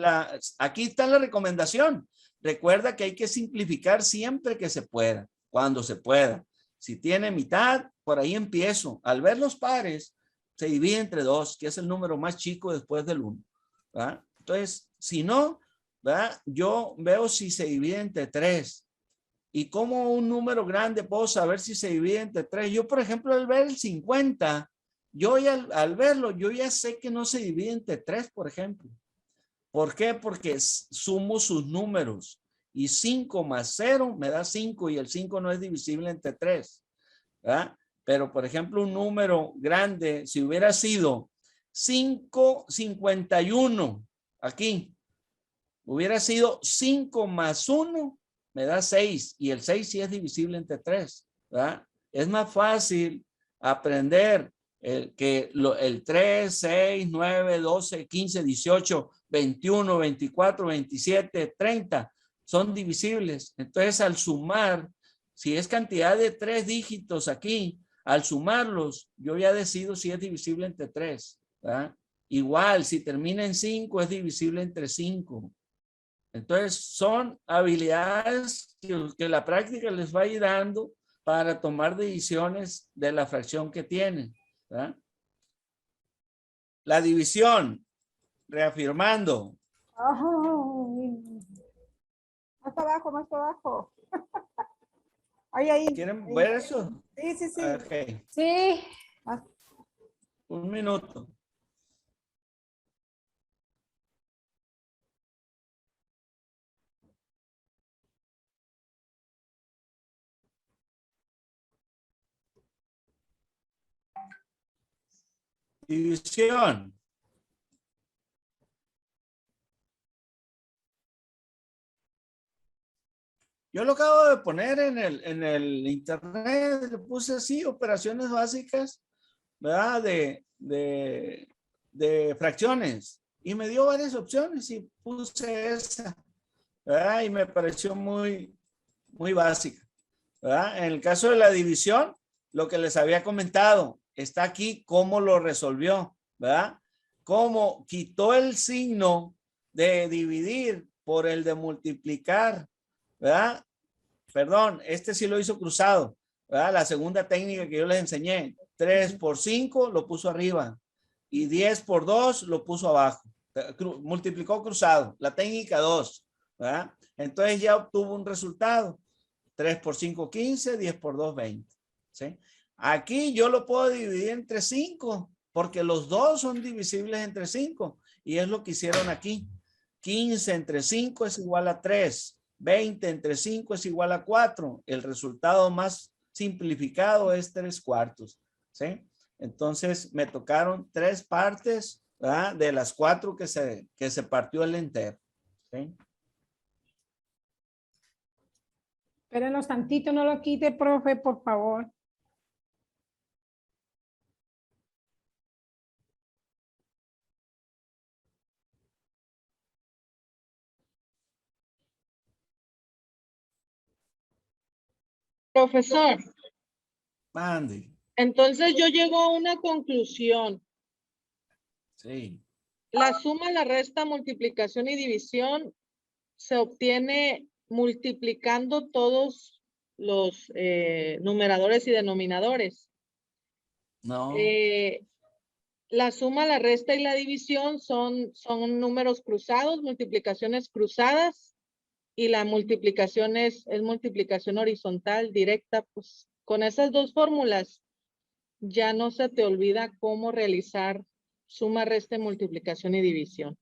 aquí está la recomendación. Recuerda que hay que simplificar siempre que se pueda, cuando se pueda. Si tiene mitad, por ahí empiezo. Al ver los pares, se divide entre 2, que es el número más chico después del 1. ¿Verdad? Entonces, si no, ¿verdad? Yo veo si se divide entre 3. ¿Y cómo un número grande puedo saber si se divide entre 3? Yo, por ejemplo, al ver el 50, yo ya, al verlo, yo ya sé que no se divide entre 3, por ejemplo. ¿Por qué? Porque sumo sus números. Y 5 más 0 me da 5 y el 5 no es divisible entre 3. ¿Verdad? Pero, por ejemplo, un número grande, si hubiera sido 5, 51, aquí, Hubiera sido 5 más 1, me da 6. Y el 6 sí es divisible entre 3, ¿verdad? Es más fácil aprender el 3, 6, 9, 12, 15, 18, 21, 24, 27, 30 son divisibles. Entonces, al sumar, si es cantidad de 3 dígitos aquí, al sumarlos, yo ya decido si es divisible entre 3, ¿verdad? Igual, si termina en 5, es divisible entre 5. Entonces, son habilidades que la práctica les va a ir dando para tomar decisiones de la fracción que tienen, ¿verdad? La división, reafirmando. Más abajo, más abajo. Ahí. ¿Quieren ver eso? Sí, sí, sí. Ok. Sí. Un minuto. División. Yo lo acabo de poner en el internet, le puse así, operaciones básicas, ¿verdad? De fracciones. Y me dio varias opciones y puse esa, ¿verdad? Y me pareció muy básica, ¿verdad? En el caso de la división, lo que les había comentado, está aquí cómo lo resolvió, ¿verdad? Cómo quitó el signo de dividir por el de multiplicar, ¿verdad? Perdón, este sí lo hizo cruzado, ¿verdad? La segunda técnica que yo les enseñé, 3 por 5 lo puso arriba y 10 por 2 lo puso abajo. Multiplicó cruzado, la técnica 2, ¿verdad? Entonces ya obtuvo un resultado. 3 por 5, 15, 10 por 2, 20. ¿Sí? Aquí yo lo puedo dividir entre 5, porque los dos son divisibles entre 5. Y es lo que hicieron aquí. 15 entre 5 es igual a 3. 20 entre 5 es igual a 4. El resultado más simplificado es 3/4. ¿Sí? Entonces me tocaron 3 partes, ¿verdad? De las 4 que se partió el entero. ¿Sí? Espérenos tantito, no lo quite, profe, por favor. Profesor, Mande. entonces yo llego a una conclusión. Sí. La suma, la resta, multiplicación y división se obtiene multiplicando todos los numeradores y denominadores. No. La suma, la resta y la división son números cruzados, multiplicaciones cruzadas, y la multiplicación es multiplicación horizontal directa. Pues con esas dos fórmulas ya no se te olvida cómo realizar suma, resta, multiplicación y división.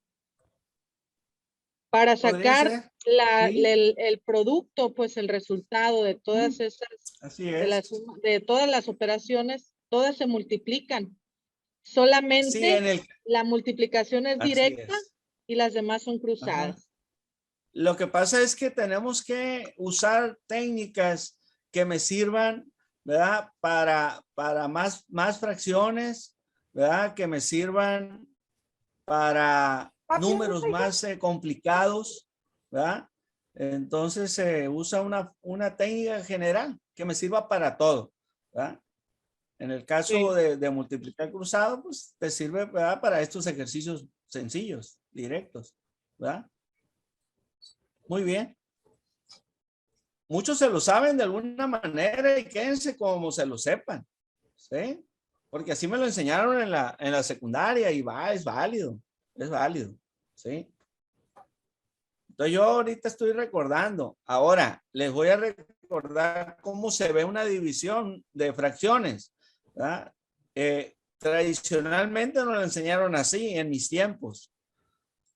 Para sacar el producto, pues el resultado de todas esas, así es. de todas las operaciones, todas se multiplican. Solamente sí, la multiplicación es directa y las demás son cruzadas. Ajá. Lo que pasa es que tenemos que usar técnicas que me sirvan, ¿verdad? Para más fracciones, ¿verdad? Que me sirvan para números más complicados, ¿verdad? Entonces se usa una técnica general que me sirva para todo, ¿verdad? En el caso de multiplicar cruzado, pues te sirve, ¿verdad? Para estos ejercicios sencillos, directos, ¿verdad? Muy bien. Muchos se lo saben de alguna manera y quédense como se lo sepan, ¿sí? Porque así me lo enseñaron en la secundaria y es válido, ¿sí? Entonces yo ahorita estoy recordando. Ahora les voy a recordar cómo se ve una división de fracciones, ¿verdad? Tradicionalmente nos lo enseñaron así en mis tiempos.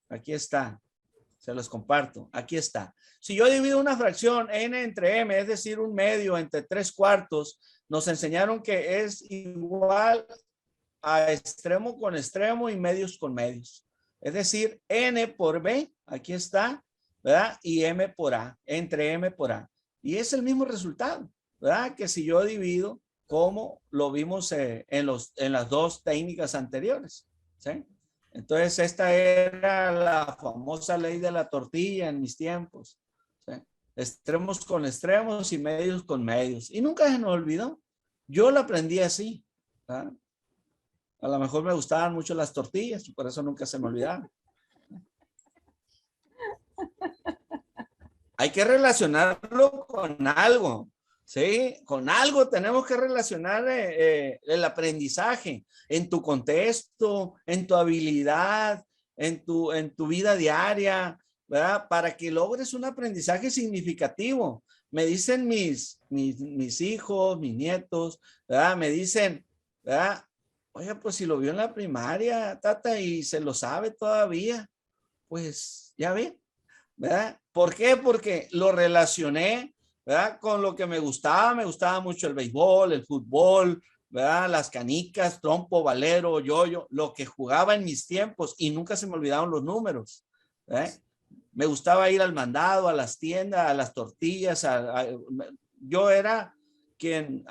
Aquí está. Se los comparto. Aquí está. Si yo divido una fracción n entre m, es decir, un medio entre 3/4, nos enseñaron que es igual a extremo con extremo y medios con medios. Es decir, N por B, aquí está, ¿verdad? Y M por A, entre M por A. Y es el mismo resultado, ¿verdad? Que si yo divido como lo vimos en las dos técnicas anteriores, ¿sí? Entonces, esta era la famosa ley de la tortilla en mis tiempos, ¿sí? Extremos con extremos y medios con medios. Y nunca se me olvidó. Yo la aprendí así, ¿verdad? A lo mejor me gustaban mucho las tortillas y por eso nunca se me olvidaban. Hay que relacionarlo con algo, ¿sí? Con algo tenemos que relacionar el aprendizaje en tu contexto, en tu habilidad, en tu vida diaria, ¿verdad? Para que logres un aprendizaje significativo. Me dicen mis hijos, mis nietos, ¿verdad? Me dicen, ¿verdad? Oye, pues si lo vio en la primaria, tata, y se lo sabe todavía, pues ya ven, ¿verdad? ¿Por qué? Porque lo relacioné, ¿verdad? Con lo que me gustaba mucho el béisbol, el fútbol, ¿verdad? Las canicas, trompo, valero, yoyo, lo que jugaba en mis tiempos y nunca se me olvidaron los números, ¿verdad? Me gustaba ir al mandado, a las tiendas, a las tortillas, yo era quien,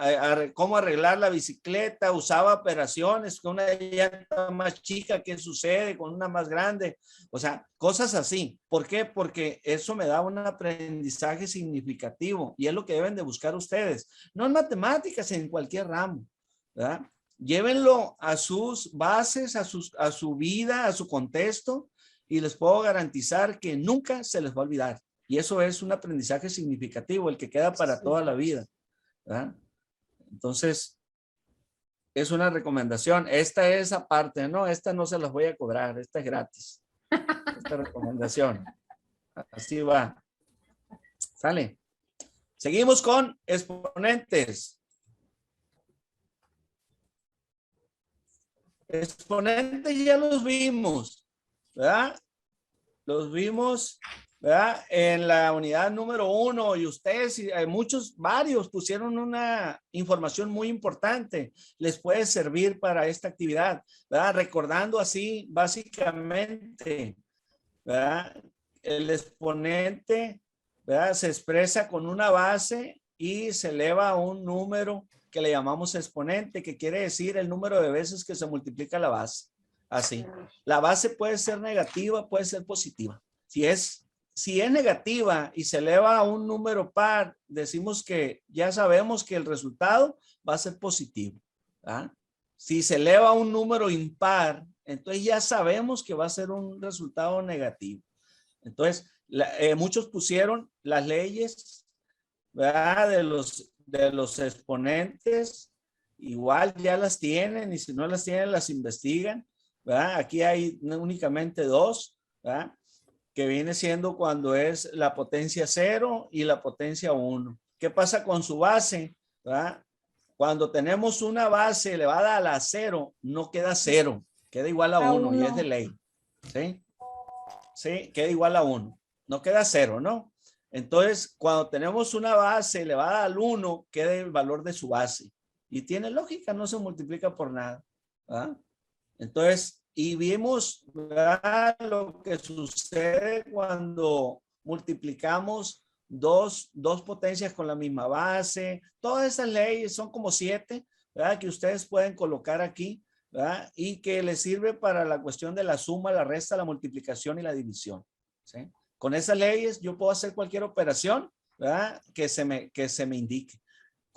cómo arreglar la bicicleta, usaba operaciones con una llanta más chica, ¿qué sucede con una más grande? O sea, cosas así. ¿Por qué? Porque eso me da un aprendizaje significativo y es lo que deben de buscar ustedes. No en matemáticas, en cualquier ramo, ¿verdad? Llévenlo a sus bases, a su vida, a su contexto y les puedo garantizar que nunca se les va a olvidar. Y eso es un aprendizaje significativo, el que queda para toda la vida, ¿verdad? Entonces, es una recomendación. Esta es aparte, ¿no? Esta no se las voy a cobrar, esta es gratis. Esta recomendación. Así va. Sale. Seguimos con exponentes. Exponentes ya los vimos, ¿verdad? Los vimos, ¿verdad? En la unidad número 1 y ustedes, varios pusieron una información muy importante. Les puede servir para esta actividad, ¿verdad? Recordando así, básicamente, ¿verdad? El exponente, ¿verdad? Se expresa con una base y se eleva a un número que le llamamos exponente, que quiere decir el número de veces que se multiplica la base. Así. La base puede ser negativa, puede ser positiva. Si es negativa y se eleva a un número par, decimos que ya sabemos que el resultado va a ser positivo, ¿verdad? Si se eleva a un número impar, entonces ya sabemos que va a ser un resultado negativo. Entonces, muchos pusieron las leyes, ¿verdad? De los exponentes, igual ya las tienen y si no las tienen las investigan, ¿verdad? Aquí hay únicamente dos, ¿verdad? Que viene siendo cuando es la potencia 0 y la potencia 1. ¿Qué pasa con su base? ¿Verdad? Cuando tenemos una base elevada a la 0, no queda 0, queda igual a 1 y es de ley. ¿Sí? Sí, queda igual a 1. No queda 0, ¿no? Entonces, cuando tenemos una base elevada al 1, queda el valor de su base. Y tiene lógica, no se multiplica por nada, ¿verdad? Entonces, y vimos, ¿verdad? Lo que sucede cuando multiplicamos dos potencias con la misma base. Todas esas leyes son como 7, ¿verdad? Que ustedes pueden colocar aquí, ¿verdad? Y que les sirve para la cuestión de la suma, la resta, la multiplicación y la división, ¿sí? Con esas leyes yo puedo hacer cualquier operación, ¿verdad? Que se me indique.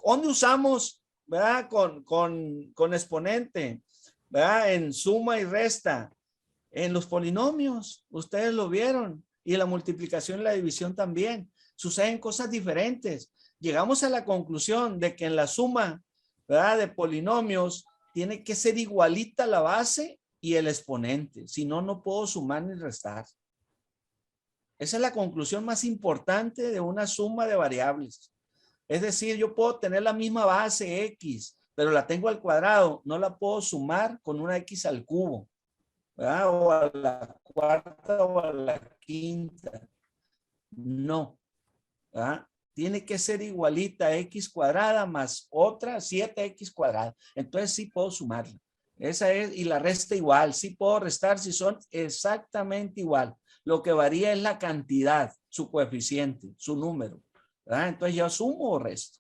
¿Dónde usamos, ¿verdad? Con exponente, ¿verdad? En suma y resta, en los polinomios, ustedes lo vieron, y la multiplicación y la división también. Suceden cosas diferentes. Llegamos a la conclusión de que en la suma, ¿verdad? De polinomios tiene que ser igualita la base y el exponente, si no, no puedo sumar ni restar. Esa es la conclusión más importante de una suma de variables. Es decir, yo puedo tener la misma base X, pero la tengo al cuadrado, no la puedo sumar con una X al cubo, ¿verdad? O a la cuarta o a la quinta. No, ¿verdad? Tiene que ser igualita a X cuadrada más otra 7X cuadrada. Entonces sí puedo sumarla, Esa es, y la resta igual. Sí puedo restar si son exactamente igual. Lo que varía es la cantidad, su coeficiente, su número, ¿verdad? Entonces yo sumo o resto.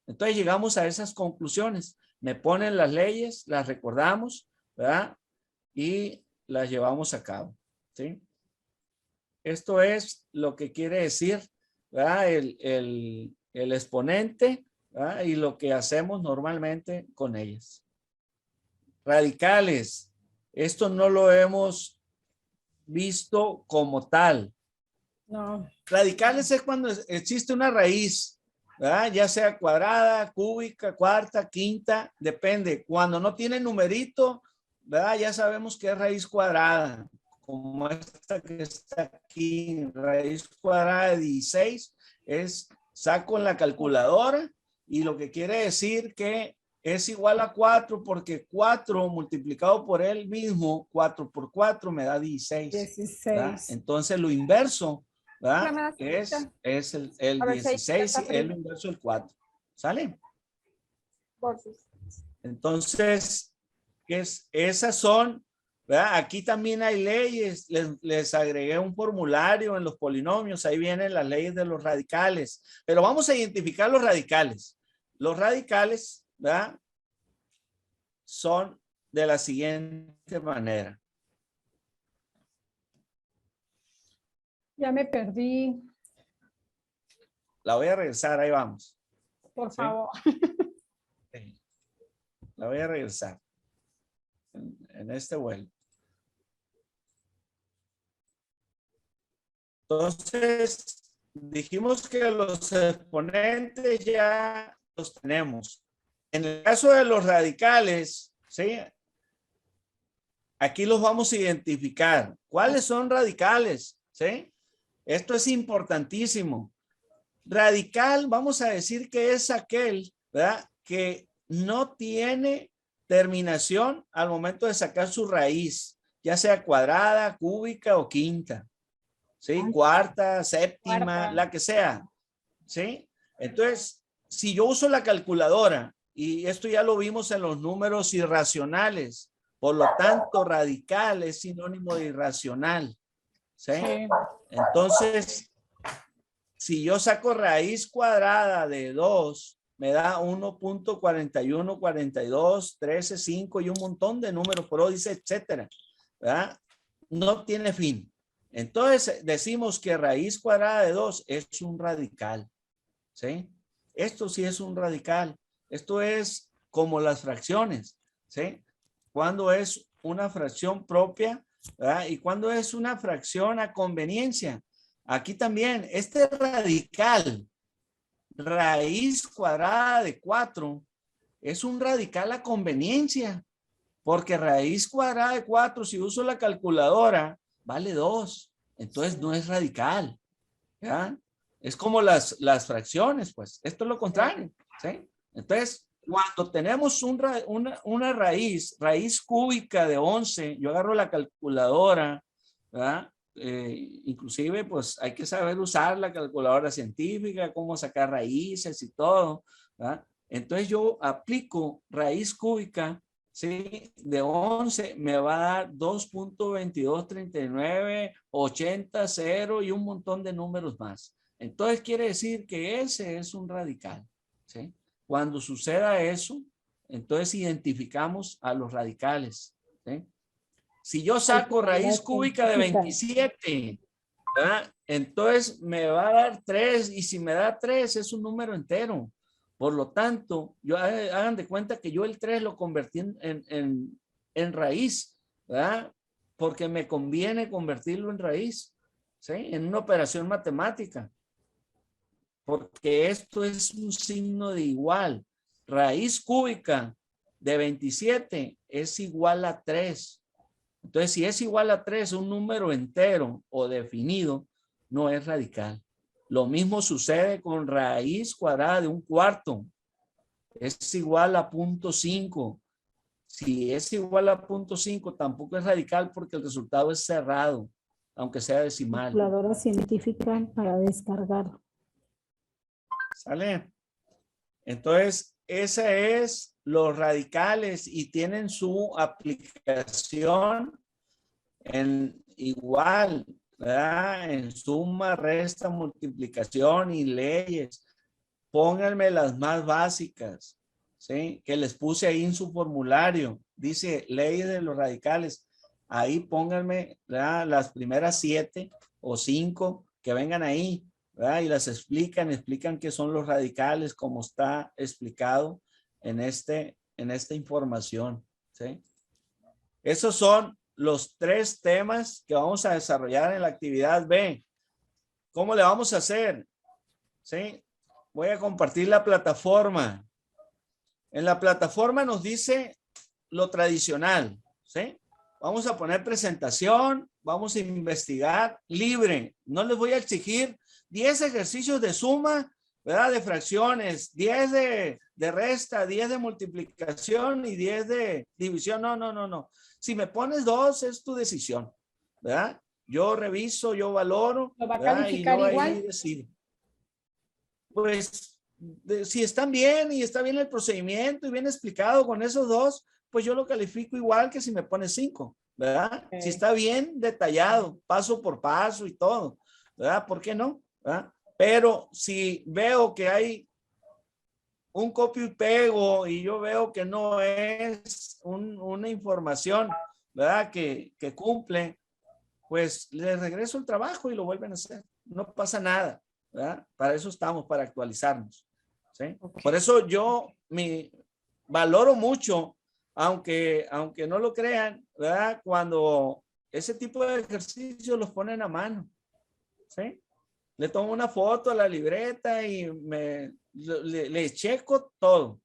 Entonces llegamos a esas conclusiones. Me ponen las leyes, las recordamos, ¿verdad? Y las llevamos a cabo, ¿sí? Esto es lo que quiere decir, ¿verdad? El exponente, ¿verdad? Y lo que hacemos normalmente con ellas. Radicales. Esto no lo hemos visto como tal. No. Radicales es cuando existe una raíz, ¿verdad? Ya sea cuadrada, cúbica, cuarta, quinta, depende. Cuando no tiene numerito, ¿verdad? Ya sabemos que es raíz cuadrada, como esta que está aquí, raíz cuadrada de 16, saco en la calculadora y lo que quiere decir que es igual a 4 porque 4 multiplicado por él mismo, 4 por 4 me da 16. 16. Entonces lo inverso, ¿verdad? Hola, Es el 16 y es lo inverso del 4. ¿Sale? Entonces, esas son, ¿verdad? Aquí también hay leyes. Les agregué un formulario en los polinomios. Ahí vienen las leyes de los radicales. Pero vamos a identificar los radicales. Los radicales, ¿verdad? Son de la siguiente manera. Ya me perdí. La voy a regresar, ahí vamos. Por ¿Sí? favor. Sí. La voy a regresar en este vuelo. Entonces, dijimos que los exponentes ya los tenemos. En el caso de los radicales, ¿sí? Aquí los vamos a identificar. ¿Cuáles son radicales? ¿Sí? Esto es importantísimo. Radical, vamos a decir que es aquel, ¿verdad? Que no tiene terminación al momento de sacar su raíz, ya sea cuadrada, cúbica o quinta. ¿Sí? Cuarta, séptima, la que sea. ¿Sí? Entonces, si yo uso la calculadora, y esto ya lo vimos en los números irracionales, por lo tanto, radical es sinónimo de irracional. ¿Sí? Sí. Entonces, si yo saco raíz cuadrada de 2, me da 1.41, 42, 13, 5 y un montón de números, por dice, etcétera. ¿Verdad? No tiene fin. Entonces, decimos que raíz cuadrada de 2 es un radical. ¿Sí? Esto sí es un radical. Esto es como las fracciones. ¿Sí? Cuando es una fracción propia, ¿verdad? Y cuando es una fracción a conveniencia. Aquí también, este radical, raíz cuadrada de 4, es un radical a conveniencia, porque raíz cuadrada de 4, si uso la calculadora, vale 2. Entonces no es radical. ¿Ya? Es como las fracciones, pues. Esto es lo contrario. ¿Sí? Entonces, cuando tenemos una raíz cúbica de 11, yo agarro la calculadora, ¿verdad? Inclusive pues hay que saber usar la calculadora científica, cómo sacar raíces y todo, ¿verdad? Entonces yo aplico raíz cúbica, ¿sí? De 11 me va a dar 2.2239, 80, 0 y un montón de números más. Entonces quiere decir que ese es un radical, ¿sí? Cuando suceda eso, entonces identificamos a los radicales, ¿sí? Si yo saco raíz cúbica de 27, ¿verdad? Entonces me va a dar 3 y si me da 3 es un número entero. Por lo tanto, hagan de cuenta que yo el 3 lo convertí en raíz, ¿verdad? Porque me conviene convertirlo en raíz, ¿sí? En una operación matemática. Porque esto es un signo de igual. Raíz cúbica de 27 es igual a 3. Entonces, si es igual a 3, un número entero o definido, no es radical. Lo mismo sucede con raíz cuadrada de un cuarto. Es igual a 0.5. Si es igual a 0.5, tampoco es radical porque el resultado es cerrado, aunque sea decimal. Calculadora científica para descargar. ¿Sale? Entonces, esa es los radicales y tienen su aplicación en igual, ¿verdad? En suma, resta, multiplicación y leyes. Pónganme las más básicas, ¿sí? Que les puse ahí en su formulario. Dice leyes de los radicales. Ahí pónganme, ¿verdad? Las primeras 7 o 5 que vengan ahí, ¿verdad? Y las explican qué son los radicales, como está explicado en esta información, ¿sí? Esos son los 3 temas que vamos a desarrollar en la actividad B. ¿Cómo le vamos a hacer? ¿Sí? Voy a compartir la plataforma. En la plataforma nos dice lo tradicional, ¿sí? Vamos a poner presentación, vamos a investigar libre. No les voy a exigir 10 ejercicios de suma, ¿verdad? De fracciones, 10 de resta, 10 de multiplicación y 10 de división. No. Si me pones 2, es tu decisión, ¿verdad? Yo reviso, yo valoro. ¿Lo va a ¿verdad? calificar Y yo igual? ahí decido. Pues, si están bien y está bien el procedimiento y bien explicado con esos 2, pues yo lo califico igual que si me pones 5, ¿verdad? Okay. Si está bien detallado, paso por paso y todo, ¿verdad? ¿Por qué no? ¿Verdad? Pero si veo que hay un copio y pego y yo veo que no es una información, ¿verdad? Que cumple, pues les regreso el trabajo y lo vuelven a hacer. No pasa nada, ¿verdad? Para eso estamos, para actualizarnos, ¿sí? Okay. Por eso yo valoro mucho, aunque no lo crean, ¿verdad? Cuando ese tipo de ejercicios los ponen a mano, ¿sí? Le tomo una foto a la libreta y le checo todo,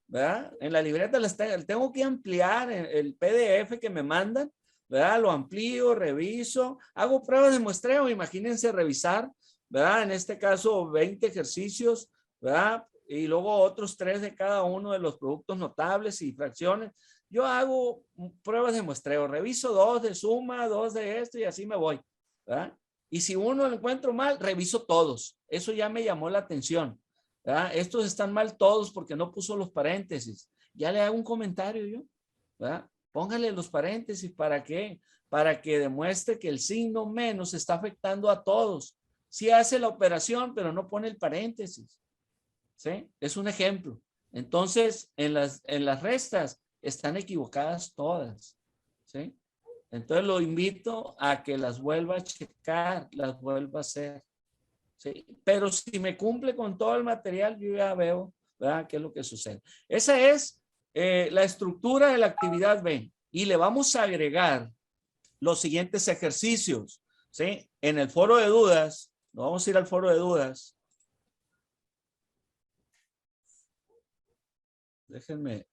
¿verdad? En la libreta tengo que ampliar el PDF que me mandan, ¿verdad? Lo amplío, reviso, hago pruebas de muestreo, imagínense revisar, ¿verdad? En este caso 20 ejercicios, ¿verdad? Y luego otros 3 de cada uno de los productos notables y fracciones. Yo hago pruebas de muestreo, reviso 2 de suma, 2 de esto y así me voy, ¿verdad? Y si uno lo encuentro mal, reviso todos. Eso ya me llamó la atención, ¿verdad? Estos están mal todos porque no puso los paréntesis. Ya le hago un comentario yo, ¿verdad? Póngale los paréntesis, ¿para qué? Para que demuestre que el signo menos está afectando a todos. Sí hace la operación, pero no pone el paréntesis, ¿sí? Es un ejemplo. Entonces, en las restas están equivocadas todas, ¿sí? Entonces lo invito a que las vuelva a checar, las vuelva a hacer, ¿sí? Pero si me cumple con todo el material, yo ya veo, ¿verdad?, qué es lo que sucede. Esa es la estructura de la actividad B. Y le vamos a agregar los siguientes ejercicios, ¿sí? En el foro de dudas, nos vamos a ir al foro de dudas. Déjenme.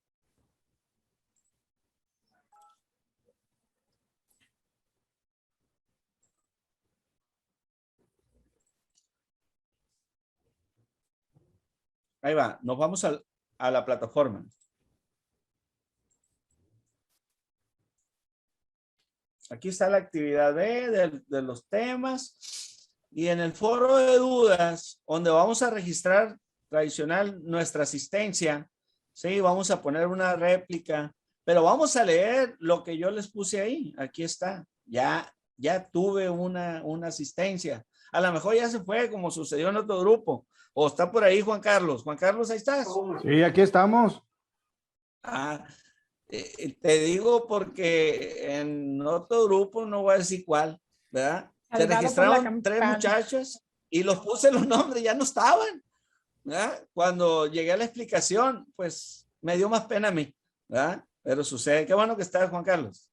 Ahí va, nos vamos a la plataforma. Aquí está la actividad B de los temas. Y en el foro de dudas, donde vamos a registrar tradicional nuestra asistencia, sí, vamos a poner una réplica, pero vamos a leer lo que yo les puse ahí. Aquí está. Ya tuve una asistencia. A lo mejor ya se fue, como sucedió en otro grupo. O está por ahí Juan Carlos. Juan Carlos, ahí estás. Sí, aquí estamos. Te digo porque en otro grupo, no voy a decir cuál, ¿verdad? Se registraron 3 muchachos y los puse los nombres, ya no estaban, ¿verdad? Cuando llegué a la explicación, pues me dio más pena a mí, ¿verdad? Pero sucede. Qué bueno que estás, Juan Carlos.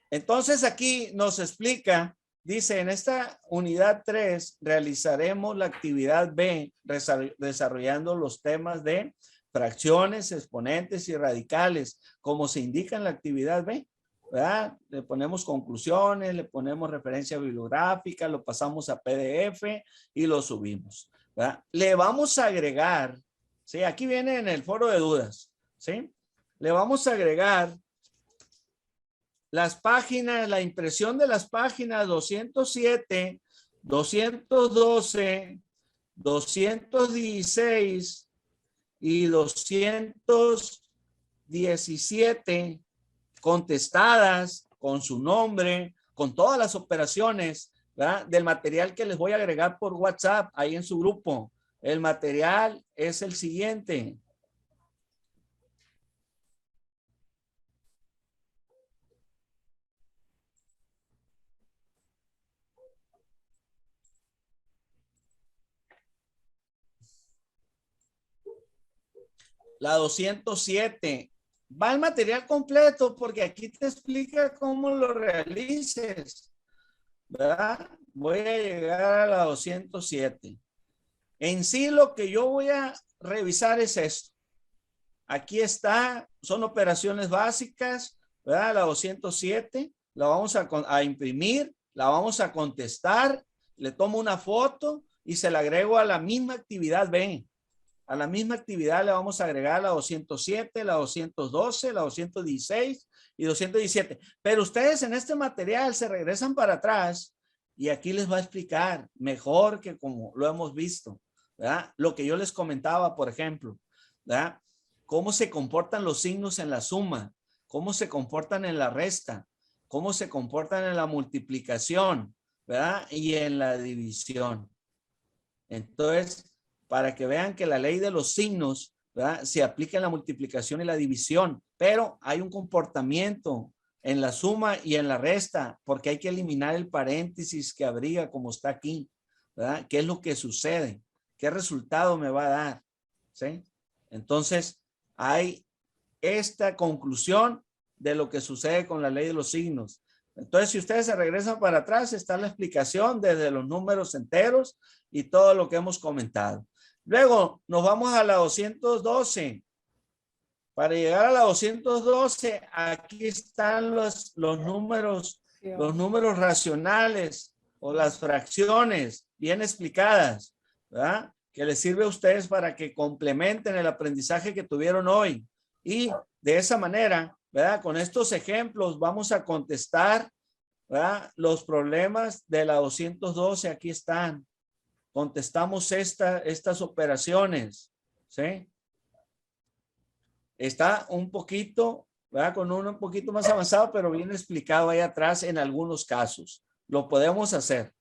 Entonces aquí nos explica. Dice, en esta unidad 3 realizaremos la actividad B desarrollando los temas de fracciones, exponentes y radicales, como se indica en la actividad B, ¿verdad? Le ponemos conclusiones, le ponemos referencia bibliográfica, lo pasamos a PDF y lo subimos, ¿verdad? Le vamos a agregar, ¿sí? Aquí viene en el foro de dudas, ¿sí? Le vamos a agregar las páginas, la impresión de las páginas 207, 212, 216 y 217 contestadas con su nombre, con todas las operaciones, ¿verdad? Del material que les voy a agregar por WhatsApp ahí en su grupo. El material es el siguiente. La 207. Va el material completo porque aquí te explica cómo lo realices, ¿verdad? Voy a llegar a la 207. En sí lo que yo voy a revisar es esto. Aquí está, son operaciones básicas, ¿verdad? La 207, la vamos a imprimir, la vamos a contestar, le tomo una foto y se la agrego a la misma actividad B. A la misma actividad le vamos a agregar la 207, la 212, la 216 y 217. Pero ustedes en este material se regresan para atrás y aquí les va a explicar mejor que como lo hemos visto, ¿verdad? Lo que yo les comentaba, por ejemplo, ¿verdad? Cómo se comportan los signos en la suma, cómo se comportan en la resta, cómo se comportan en la multiplicación, ¿verdad? Y en la división. Entonces, para que vean que la ley de los signos, ¿verdad? Se aplica en la multiplicación y la división, pero hay un comportamiento en la suma y en la resta, porque hay que eliminar el paréntesis que abriga como está aquí, ¿verdad? ¿Qué es lo que sucede? ¿Qué resultado me va a dar? ¿Sí? Entonces, hay esta conclusión de lo que sucede con la ley de los signos. Entonces, si ustedes se regresan para atrás, está la explicación desde los números enteros y todo lo que hemos comentado. Luego nos vamos a la 212. Para llegar a la 212, aquí están los números racionales o las fracciones bien explicadas, ¿verdad? Que les sirve a ustedes para que complementen el aprendizaje que tuvieron hoy. Y de esa manera, ¿verdad? Con estos ejemplos vamos a contestar, ¿verdad? Los problemas de la 212, aquí están. Contestamos estas operaciones, ¿sí? Está un poquito, ¿verdad? Con uno un poquito más avanzado, pero bien explicado ahí atrás en algunos casos. Lo podemos hacer,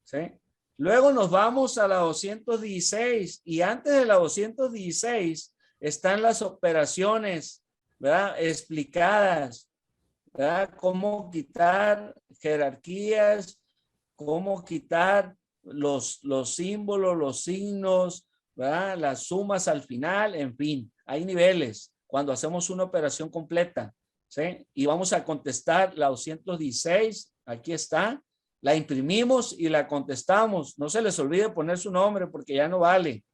¿sí? Luego nos vamos a la 216 y antes de la 216 están las operaciones, ¿verdad? Explicadas, ¿verdad? Cómo quitar jerarquías, cómo quitar los símbolos, los signos, ¿verdad? Las sumas al final, en fin, hay niveles cuando hacemos una operación completa, ¿sí? Y vamos a contestar la 216, aquí está, la imprimimos y la contestamos. No se les olvide poner su nombre porque ya no vale.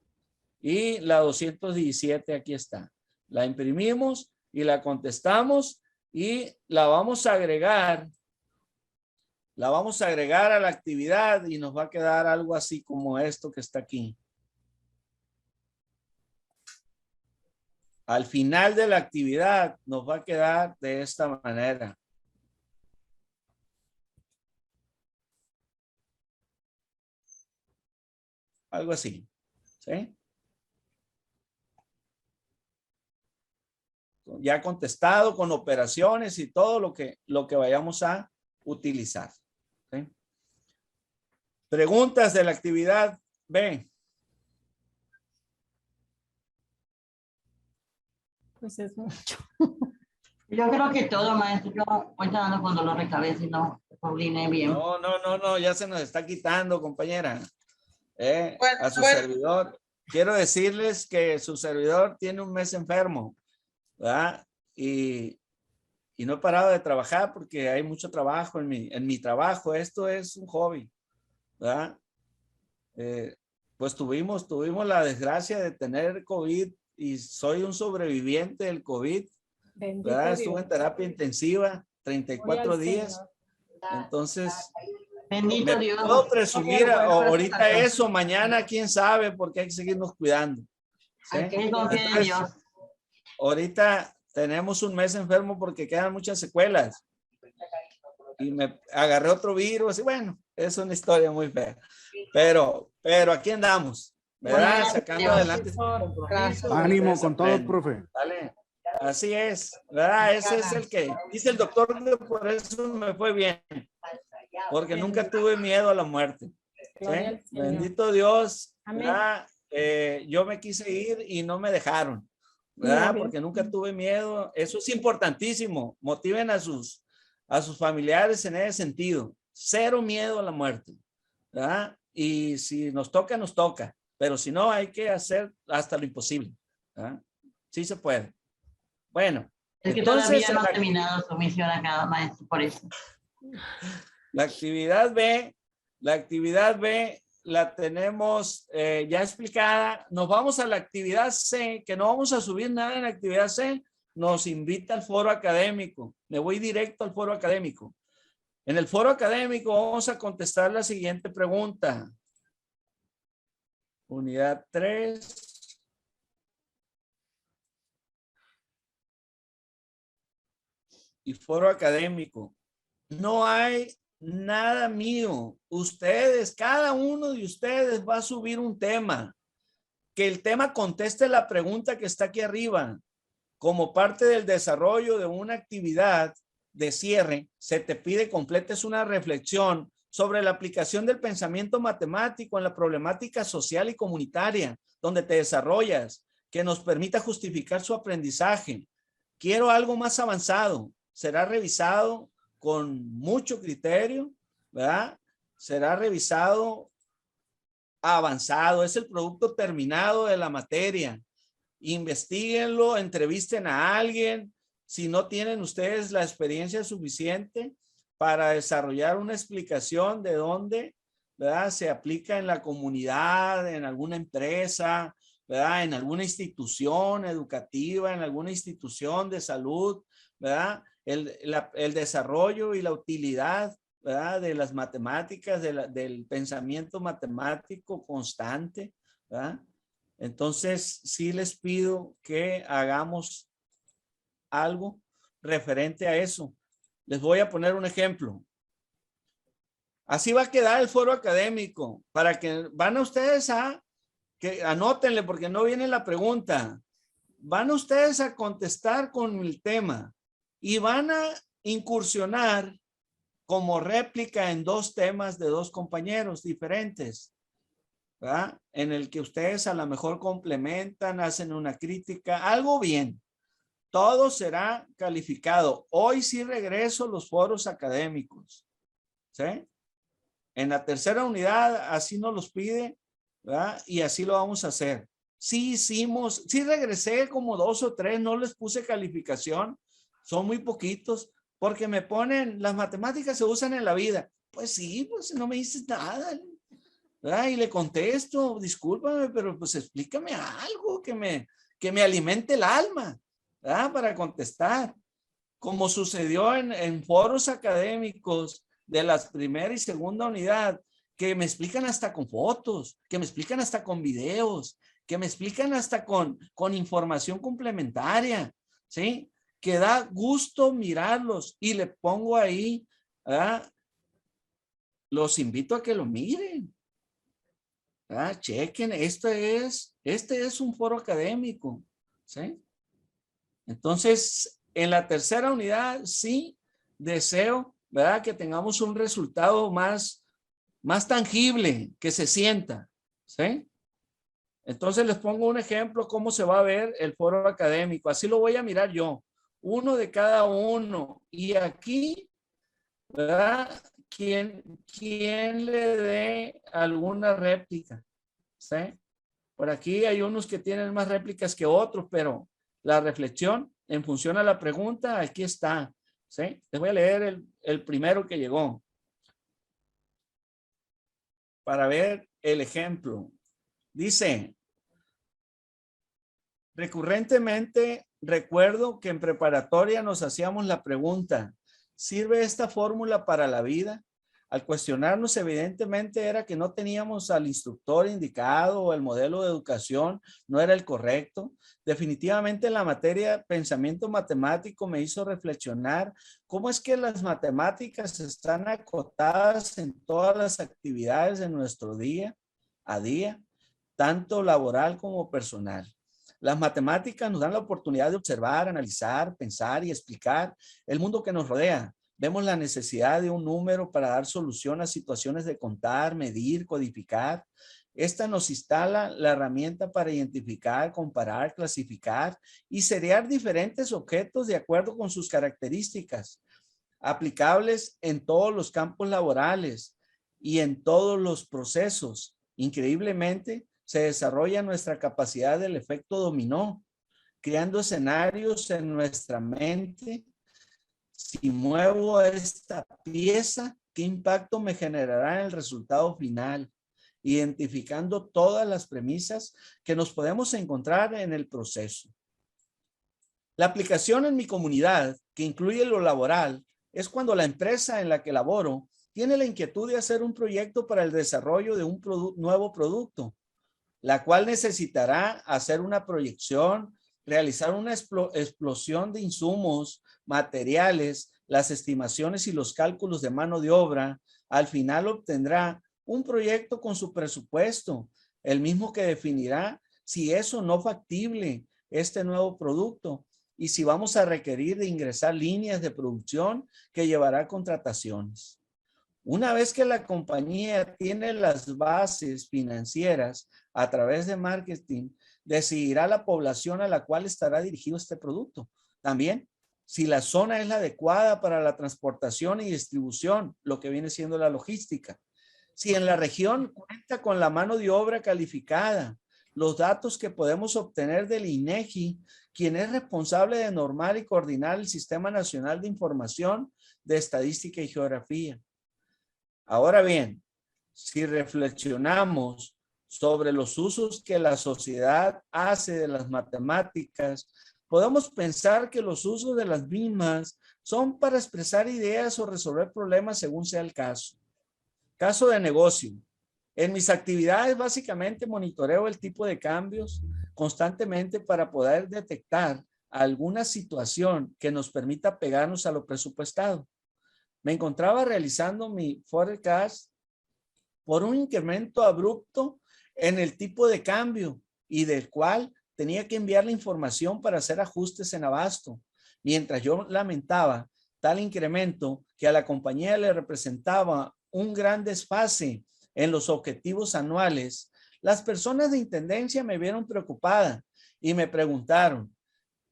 Y la 217 aquí está. La imprimimos y la contestamos y la vamos a agregar. La vamos a agregar a la actividad y nos va a quedar algo así como esto que está aquí. Al final de la actividad nos va a quedar de esta manera. Algo así, ¿sí? Ya contestado con operaciones y todo lo que vayamos a utilizar, ¿sí? Preguntas de la actividad B. Pues es mucho. Yo creo que todo, maestro, voy dando con dolor de cabeza y no coordiné bien. No, ya se nos está quitando, compañera. A su servidor. Quiero decirles que su servidor tiene un mes enfermo, ¿verdad? Y no he parado de trabajar porque hay mucho trabajo en mi trabajo. Esto es un hobby, ¿verdad? Pues tuvimos la desgracia de tener COVID y soy un sobreviviente del COVID, ¿verdad? Estuve en terapia intensiva 34 días. Entonces, bendito Dios. Puedo presumir ahorita eso, mañana quién sabe, porque hay que seguirnos cuidando, ¿sí? Entonces, ahorita tenemos un mes enfermo porque quedan muchas secuelas y me agarré otro virus y bueno, es una historia muy fea, pero aquí andamos, ¿verdad? Bueno, Sacando gracias. adelante sus compromisos. Ánimo ustedes con todo, aprenden. profe. ¿Vale? Así es, ¿verdad? Ese es el que dice el doctor que por eso me fue bien, porque nunca tuve miedo a la muerte. ¿Sí? Gloria al Señor. Bendito Dios, Amén. ¿verdad? Yo me quise ir y no me dejaron, ¿verdad? Gloria. Porque nunca tuve miedo. Eso es importantísimo. Motiven a sus familiares en ese sentido. Cero miedo a la muerte, ¿verdad? Y si nos toca, nos toca. Pero si no, hay que hacer hasta lo imposible, ¿verdad? Sí se puede. Bueno, Es que entonces todavía no ha terminado su misión acá, maestro, por eso. la actividad B la tenemos ya explicada. Nos vamos a la actividad C, que no vamos a subir nada en la actividad C. Nos invita al foro académico. Me voy directo al foro académico. En el foro académico vamos a contestar la siguiente pregunta. Unidad 3. Y foro académico. No hay nada mío. Ustedes, cada uno de ustedes va a subir un tema. Que el tema conteste la pregunta que está aquí arriba. Como parte del desarrollo de una actividad de cierre, se te pide completes una reflexión sobre la aplicación del pensamiento matemático en la problemática social y comunitaria, donde te desarrollas, que nos permita justificar su aprendizaje. Quiero algo más avanzado. Será revisado con mucho criterio, ¿verdad? Será revisado avanzado. Es el producto terminado de la materia. Investíguenlo, entrevisten a alguien. Si no tienen ustedes la experiencia suficiente para desarrollar una explicación de dónde, ¿verdad? Se aplica en la comunidad, en alguna empresa, ¿verdad? En alguna institución educativa, en alguna institución de salud, ¿verdad? El desarrollo y la utilidad, ¿verdad? De las matemáticas, del pensamiento matemático constante, ¿verdad? Entonces, sí les pido que hagamos algo referente a eso. Les voy a poner un ejemplo. Así va a quedar el foro académico, para que van a ustedes que anótenle porque no viene la pregunta. Van ustedes a contestar con el tema y van a incursionar como réplica en dos temas de dos compañeros diferentes, ¿verdad? En el que ustedes a lo mejor complementan, hacen una crítica, algo bien. Todo será calificado. Hoy sí regreso a los foros académicos, ¿sí? En la tercera unidad así nos los pide, ¿verdad? Y así lo vamos a hacer. Sí hicimos, sí regresé como 2 o 3, no les puse calificación. Son muy poquitos porque me ponen, las matemáticas se usan en la vida. Pues sí, pues no me dices nada, ¿verdad? Y le contesto, discúlpame, pero pues explícame algo que me alimente el alma, ¿verdad? Para contestar. Como sucedió en foros académicos de la primera y segunda unidad, que me explican hasta con fotos, que me explican hasta con videos, que me explican hasta con información complementaria, ¿sí? Que da gusto mirarlos y le pongo ahí, ¿verdad? Los invito a que lo miren. ¿Verdad? Chequen, este es un foro académico, ¿sí? Entonces, en la tercera unidad, sí, deseo, ¿verdad? Que tengamos un resultado más tangible, que se sienta, ¿sí? Entonces les pongo un ejemplo cómo se va a ver el foro académico. Así lo voy a mirar yo. Uno de cada uno. Y aquí, ¿verdad? ¿Quién le dé alguna réplica? ¿Sí? Por aquí hay unos que tienen más réplicas que otros, pero la reflexión en función a la pregunta, aquí está. ¿Sí? Les voy a leer el primero que llegó para ver el ejemplo. Dice, recurrentemente recuerdo que en preparatoria nos hacíamos la pregunta, ¿sirve esta fórmula para la vida? Al cuestionarnos, evidentemente era que no teníamos al instructor indicado o el modelo de educación no era el correcto. Definitivamente la materia pensamiento matemático me hizo reflexionar cómo es que las matemáticas están acotadas en todas las actividades de nuestro día a día. tanto laboral como personal. Las matemáticas nos dan la oportunidad de observar, analizar, pensar y explicar el mundo que nos rodea. Vemos la necesidad de un número para dar solución a situaciones de contar, medir, codificar. Esta nos instala la herramienta para identificar, comparar, clasificar y seriar diferentes objetos de acuerdo con sus características, aplicables en todos los campos laborales y en todos los procesos. Increíblemente, se desarrolla nuestra capacidad del efecto dominó, creando escenarios en nuestra mente. Si muevo esta pieza, ¿qué impacto me generará en el resultado final? Identificando todas las premisas que nos podemos encontrar en el proceso. La aplicación en mi comunidad, que incluye lo laboral, es cuando la empresa en la que laboro tiene la inquietud de hacer un proyecto para el desarrollo de un nuevo producto, la cual necesitará hacer una proyección, realizar una explosión de insumos, materiales, las estimaciones y los cálculos de mano de obra. Al final obtendrá un proyecto con su presupuesto, el mismo que definirá si es o no factible este nuevo producto y si vamos a requerir de ingresar líneas de producción que llevará a contrataciones. Una vez que la compañía tiene las bases financieras a través de marketing, decidirá la población a la cual estará dirigido este producto. También, si la zona es la adecuada para la transportación y distribución, lo que viene siendo la logística. Si en la región cuenta con la mano de obra calificada, los datos que podemos obtener del INEGI, quien es responsable de normar y coordinar el Sistema Nacional de Información de Estadística y Geografía. Ahora bien, si reflexionamos sobre los usos que la sociedad hace de las matemáticas, podemos pensar que los usos de las mismas son para expresar ideas o resolver problemas según sea el caso. Caso de negocio. En mis actividades básicamente monitoreo el tipo de cambios constantemente para poder detectar alguna situación que nos permita pegarnos a lo presupuestado. Me encontraba realizando mi forecast por un incremento abrupto en el tipo de cambio y del cual tenía que enviar la información para hacer ajustes en abasto. Mientras yo lamentaba tal incremento que a la compañía le representaba un gran desfase en los objetivos anuales, las personas de intendencia me vieron preocupada y me preguntaron,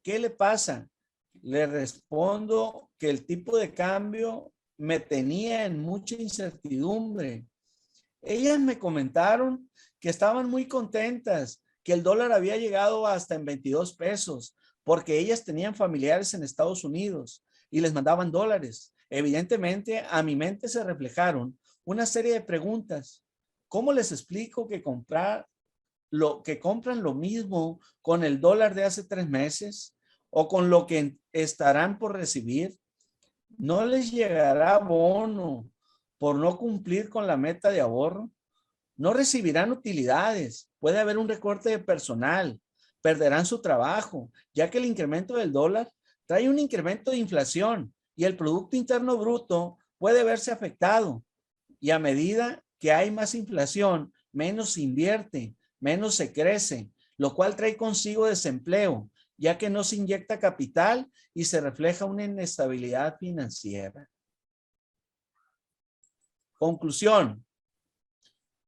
¿qué le pasa? Le respondo que el tipo de cambio me tenía en mucha incertidumbre. Ellas me comentaron que estaban muy contentas, que el dólar había llegado hasta en 22 pesos, porque ellas tenían familiares en Estados Unidos y les mandaban dólares. Evidentemente, a mi mente se reflejaron una serie de preguntas. ¿Cómo les explico que compran lo mismo con el dólar de hace 3 meses o con lo que estarán por recibir? ¿No les llegará bono por no cumplir con la meta de ahorro? No recibirán utilidades, puede haber un recorte de personal, perderán su trabajo, ya que el incremento del dólar trae un incremento de inflación y el Producto Interno Bruto puede verse afectado. Y a medida que hay más inflación, menos se invierte, menos se crece, lo cual trae consigo desempleo, ya que no se inyecta capital y se refleja una inestabilidad financiera. Conclusión.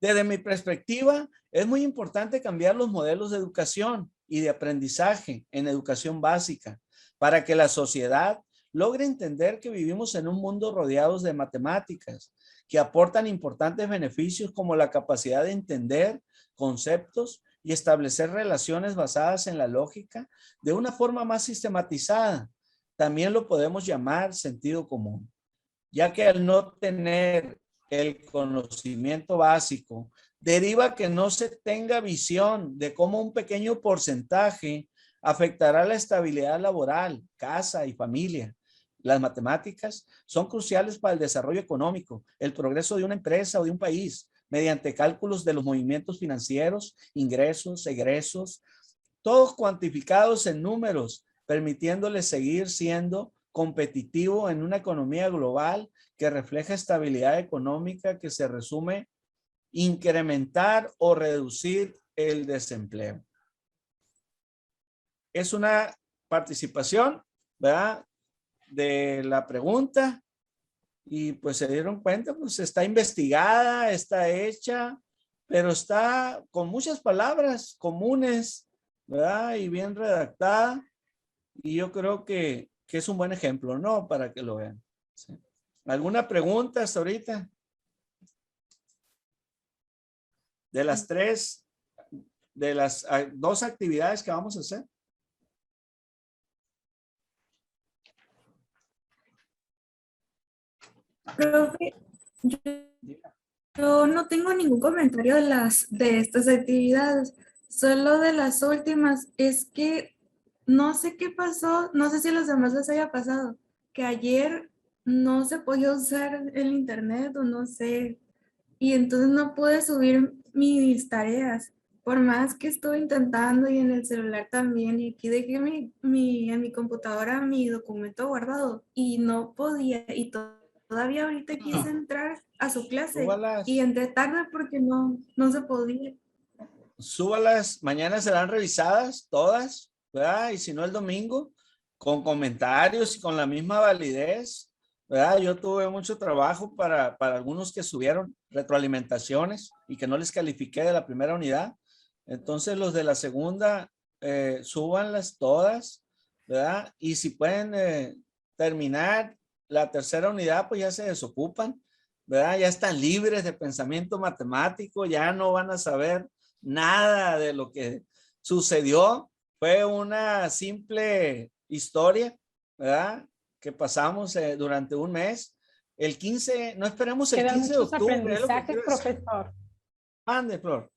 Desde mi perspectiva, es muy importante cambiar los modelos de educación y de aprendizaje en educación básica para que la sociedad logre entender que vivimos en un mundo rodeados de matemáticas que aportan importantes beneficios como la capacidad de entender conceptos y establecer relaciones basadas en la lógica de una forma más sistematizada. También lo podemos llamar sentido común, ya que al no tener el conocimiento básico, deriva que no se tenga visión de cómo un pequeño porcentaje afectará la estabilidad laboral, casa y familia. Las matemáticas son cruciales para el desarrollo económico, el progreso de una empresa o de un país, mediante cálculos de los movimientos financieros, ingresos, egresos, todos cuantificados en números, permitiéndole seguir siendo competitivo en una economía global que refleja estabilidad económica que se resume incrementar o reducir el desempleo. Es una participación, ¿verdad?, de la pregunta, y pues se dieron cuenta, pues está investigada, está hecha, pero está con muchas palabras comunes, ¿verdad?, y bien redactada, y yo creo que es un buen ejemplo, ¿no?, para que lo vean. ¿Sí? ¿Alguna pregunta hasta ahorita? De las tres, de las dos actividades que vamos a hacer. Profe, yo no tengo ningún comentario de estas actividades, solo de las últimas. Es que no sé qué pasó, no sé si a los demás les haya pasado, que ayer no se podía usar el internet o no sé, y entonces no pude subir mis tareas, por más que estuve intentando y en el celular también, y aquí dejé en mi computadora mi documento guardado y no podía, y todavía ahorita quise entrar a su clase Súbalas. y entré tarde porque no se podía. Súbalas, mañana serán revisadas todas, ¿verdad? Y si no el domingo, con comentarios y con la misma validez, ¿verdad? Yo tuve mucho trabajo para algunos que subieron retroalimentaciones y que no les califiqué de la primera unidad. Entonces los de la segunda, súbanlas todas, ¿verdad? Y si pueden terminar la tercera unidad, pues ya se desocupan, ¿verdad? Ya están libres de pensamiento matemático, ya no van a saber nada de lo que sucedió. Fue una simple historia, ¿verdad?, que pasamos durante un mes. El 15, no esperemos el Quedan 15 de muchos octubre. aprendizajes, profesor. Ande, Flor.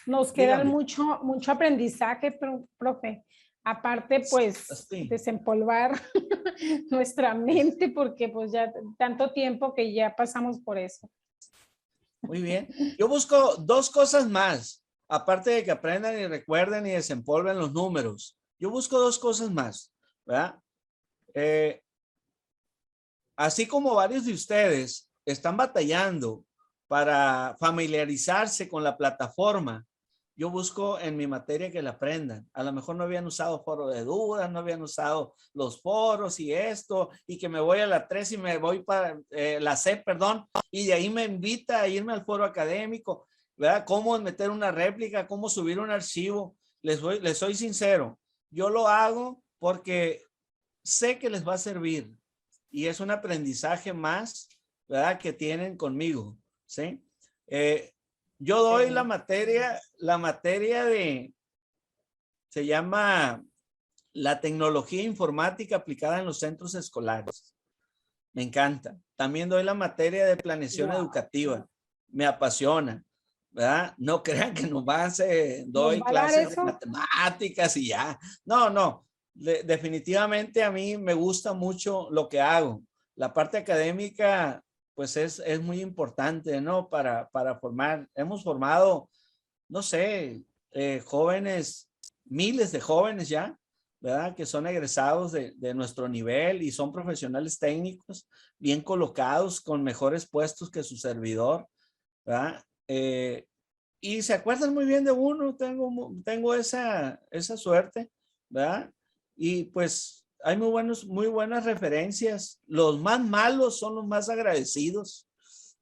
Nos queda Dígame. mucho aprendizaje, profe. Aparte, pues, Sí. desempolvar nuestra mente, porque pues ya tanto tiempo que ya pasamos por eso. Muy bien. Yo busco dos cosas más, aparte de que aprendan y recuerden y desempolven los números. Yo busco dos cosas más, ¿verdad? Así como varios de ustedes están batallando para familiarizarse con la plataforma, yo busco en mi materia que la aprendan. A lo mejor no habían usado foro de dudas, no habían usado los foros y esto, y que me voy a la 3 y me voy para la C, perdón, y de ahí me invita a irme al foro académico, ¿verdad? Cómo meter una réplica, cómo subir un archivo. Les soy sincero, yo lo hago porque sé que les va a servir y es un aprendizaje más, ¿verdad?, que tienen conmigo, ¿sí? Yo doy la materia se llama la tecnología informática aplicada en los centros escolares. Me encanta. También doy la materia de planeación educativa. Me apasiona, ¿verdad? No crean que nomás doy clases de matemáticas y ya. No. Definitivamente a mí me gusta mucho lo que hago. La parte académica pues es muy importante, ¿no? Para formar. Hemos formado, no sé, jóvenes, miles de jóvenes ya, ¿verdad?, que son egresados de nuestro nivel y son profesionales técnicos, bien colocados, con mejores puestos que su servidor, ¿verdad? Y se acuerdan muy bien de uno, tengo esa suerte, ¿verdad? Y pues hay muy buenas referencias. Los más malos son los más agradecidos.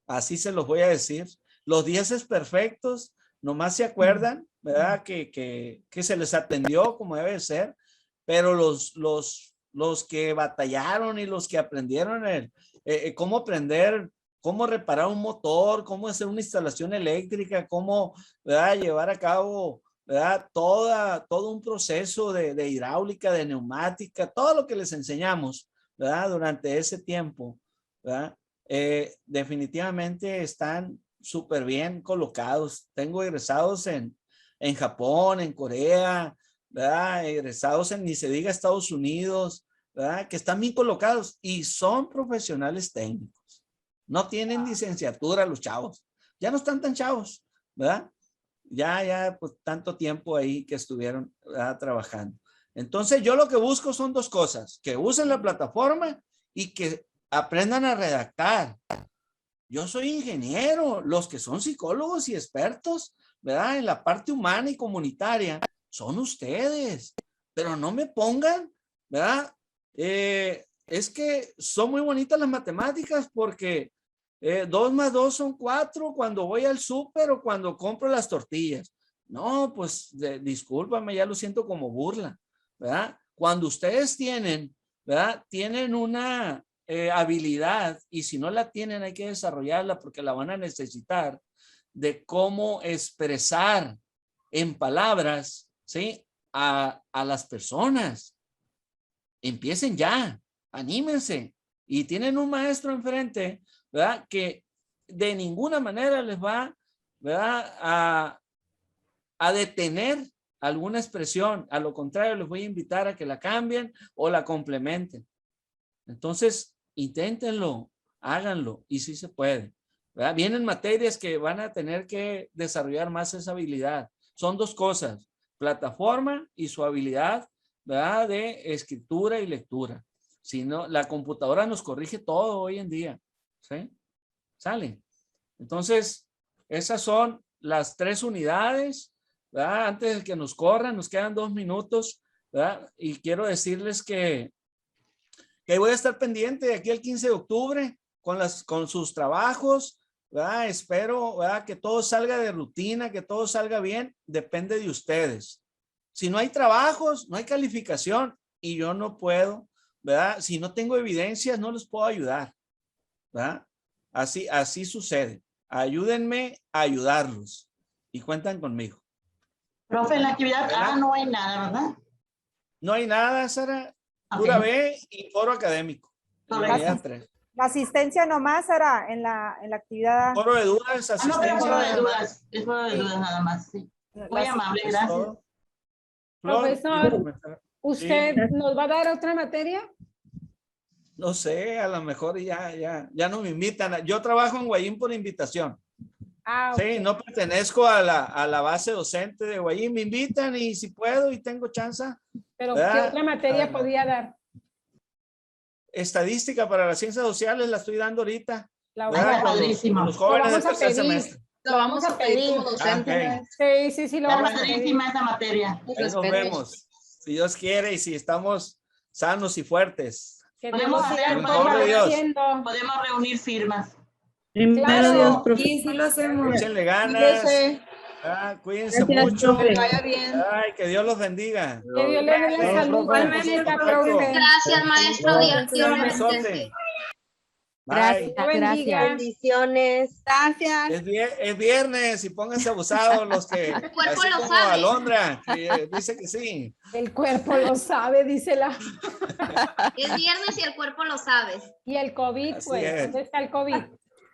Así se los voy a decir. Los 10 perfectos, nomás se acuerdan, ¿verdad?, que se les atendió como debe ser, pero los que batallaron y los que aprendieron cómo aprender, cómo reparar un motor, cómo hacer una instalación eléctrica, cómo, ¿verdad?, llevar a cabo, ¿verdad?, todo un proceso de hidráulica, de neumática, todo lo que les enseñamos, ¿verdad?, durante ese tiempo, ¿verdad? Definitivamente están súper bien colocados. Tengo egresados en Japón, en Corea, ¿verdad?, egresados ni se diga Estados Unidos, ¿verdad?, que están bien colocados y son profesionales técnicos. No tienen licenciatura los chavos. Ya no están tan chavos, ¿verdad? Ya, pues tanto tiempo ahí que estuvieron, ¿verdad?, trabajando. Entonces yo lo que busco son dos cosas: que usen la plataforma y que aprendan a redactar. Yo soy ingeniero, los que son psicólogos y expertos ¿verdad? En la parte humana y comunitaria, son ustedes. Pero no me pongan, ¿verdad? Es que son muy bonitas las matemáticas porque 2 más 2 son 4 cuando voy al súper o cuando compro las tortillas. No, pues discúlpame, ya lo siento como burla, ¿verdad? Cuando ustedes tienen, ¿verdad? Tienen una habilidad, y si no la tienen hay que desarrollarla porque la van a necesitar, de cómo expresar en palabras, ¿sí? A las personas. Empiecen ya, anímense, y tienen un maestro enfrente, ¿verdad? Que de ninguna manera les va, ¿verdad? A detener alguna expresión. A lo contrario, les voy a invitar a que la cambien o la complementen. Entonces, inténtenlo, háganlo, y sí se puede, ¿verdad? Vienen materias que van a tener que desarrollar más esa habilidad. Son 2 cosas, plataforma y su habilidad, ¿verdad? De escritura y lectura. Si no, la computadora nos corrige todo hoy en día, ¿sí? Salen. Entonces, esas son las 3 unidades, ¿verdad? Antes de que nos corran, nos quedan 2 minutos, ¿verdad? Y quiero decirles que voy a estar pendiente de aquí al 15 de octubre con sus trabajos, ¿verdad? Espero, ¿verdad? Que todo salga de rutina, que todo salga bien, depende de ustedes. Si no hay trabajos, no hay calificación y yo no puedo, ¿verdad? Si no tengo evidencias, no les puedo ayudar, ¿verdad? Así sucede. Ayúdenme a ayudarlos y cuentan conmigo. Profe, en la actividad ¿verdad? A no hay nada, ¿verdad? No hay nada, Sara. Ok. Pura B y foro académico. En la unidad 3. La asistencia nomás era en la actividad. Foro de dudas, Ah, no, pero asistencia. foro de dudas. Es foro de dudas nada más, sí. Muy amable, Es gracias. todo. Flor, Profesor, ¿usted sí. nos va a dar otra materia? No sé, a lo mejor ya no me invitan. Yo trabajo en Guayín por invitación. Ah, Sí, no pertenezco a la base docente de Guayín. Me invitan y si puedo y tengo chance. Pero ¿verdad? ¿qué otra materia Ah, podía dar? Estadística para las ciencias sociales la estoy dando ahorita. La ¿verdad? Con los jóvenes Lo del vamos a tercer pedir. semestre. Lo vamos a pedir. Ok. Sí, lo Está vamos a pedir. padrísima esa materia. Ahí nos vemos. Si Dios quiere y si estamos sanos y fuertes. Que Podemos Dios siga hacer, Con el favor de Dios. haciendo. podemos reunir firmas. Primero Claro. Dios, profe. Sí, sí lo hacemos. Échenle ganas. Cuídense mucho. Ay, que Dios los bendiga. Que Dios le dé la salud. Gracias, maestro. Dios lo bendiga. Besote. Gracias, Bye. gracias. Bendiciones. Gracias. Es viernes y pónganse abusados los que, El cuerpo así lo como sabe. Alondra, que dice que sí. El cuerpo lo sabe, dice la. Es viernes y el cuerpo lo sabe. Y el COVID, Así pues, es. ¿dónde está el COVID?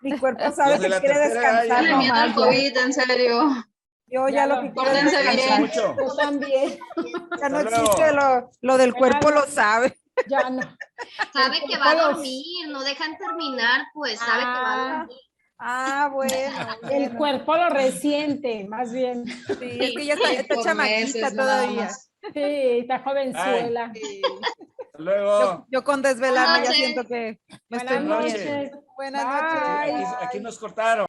Mi cuerpo sabe Los de que la quiere tercera edad descansar ya Tiene miedo al nomás. COVID, en serio. Yo ya lo que quiero es Pórtense Cuídense descansar. bien. mucho. Yo también. Ya no Hasta existe lo del cuerpo lo sabe. Ya no. Sabe El que va a cuerpo lo- dormir, no dejan terminar, pues sabe que va a dormir. Ah, bueno. El bueno. cuerpo lo resiente, más bien. Sí, es que ya está chamaquita todavía. Sí, está jovenzuela. Sí. Hasta luego. Yo con desvelarme ya Buenas siento que me estoy Buenas noches. muriendo. noches. Buenas Bye. noches. Aquí nos cortaron.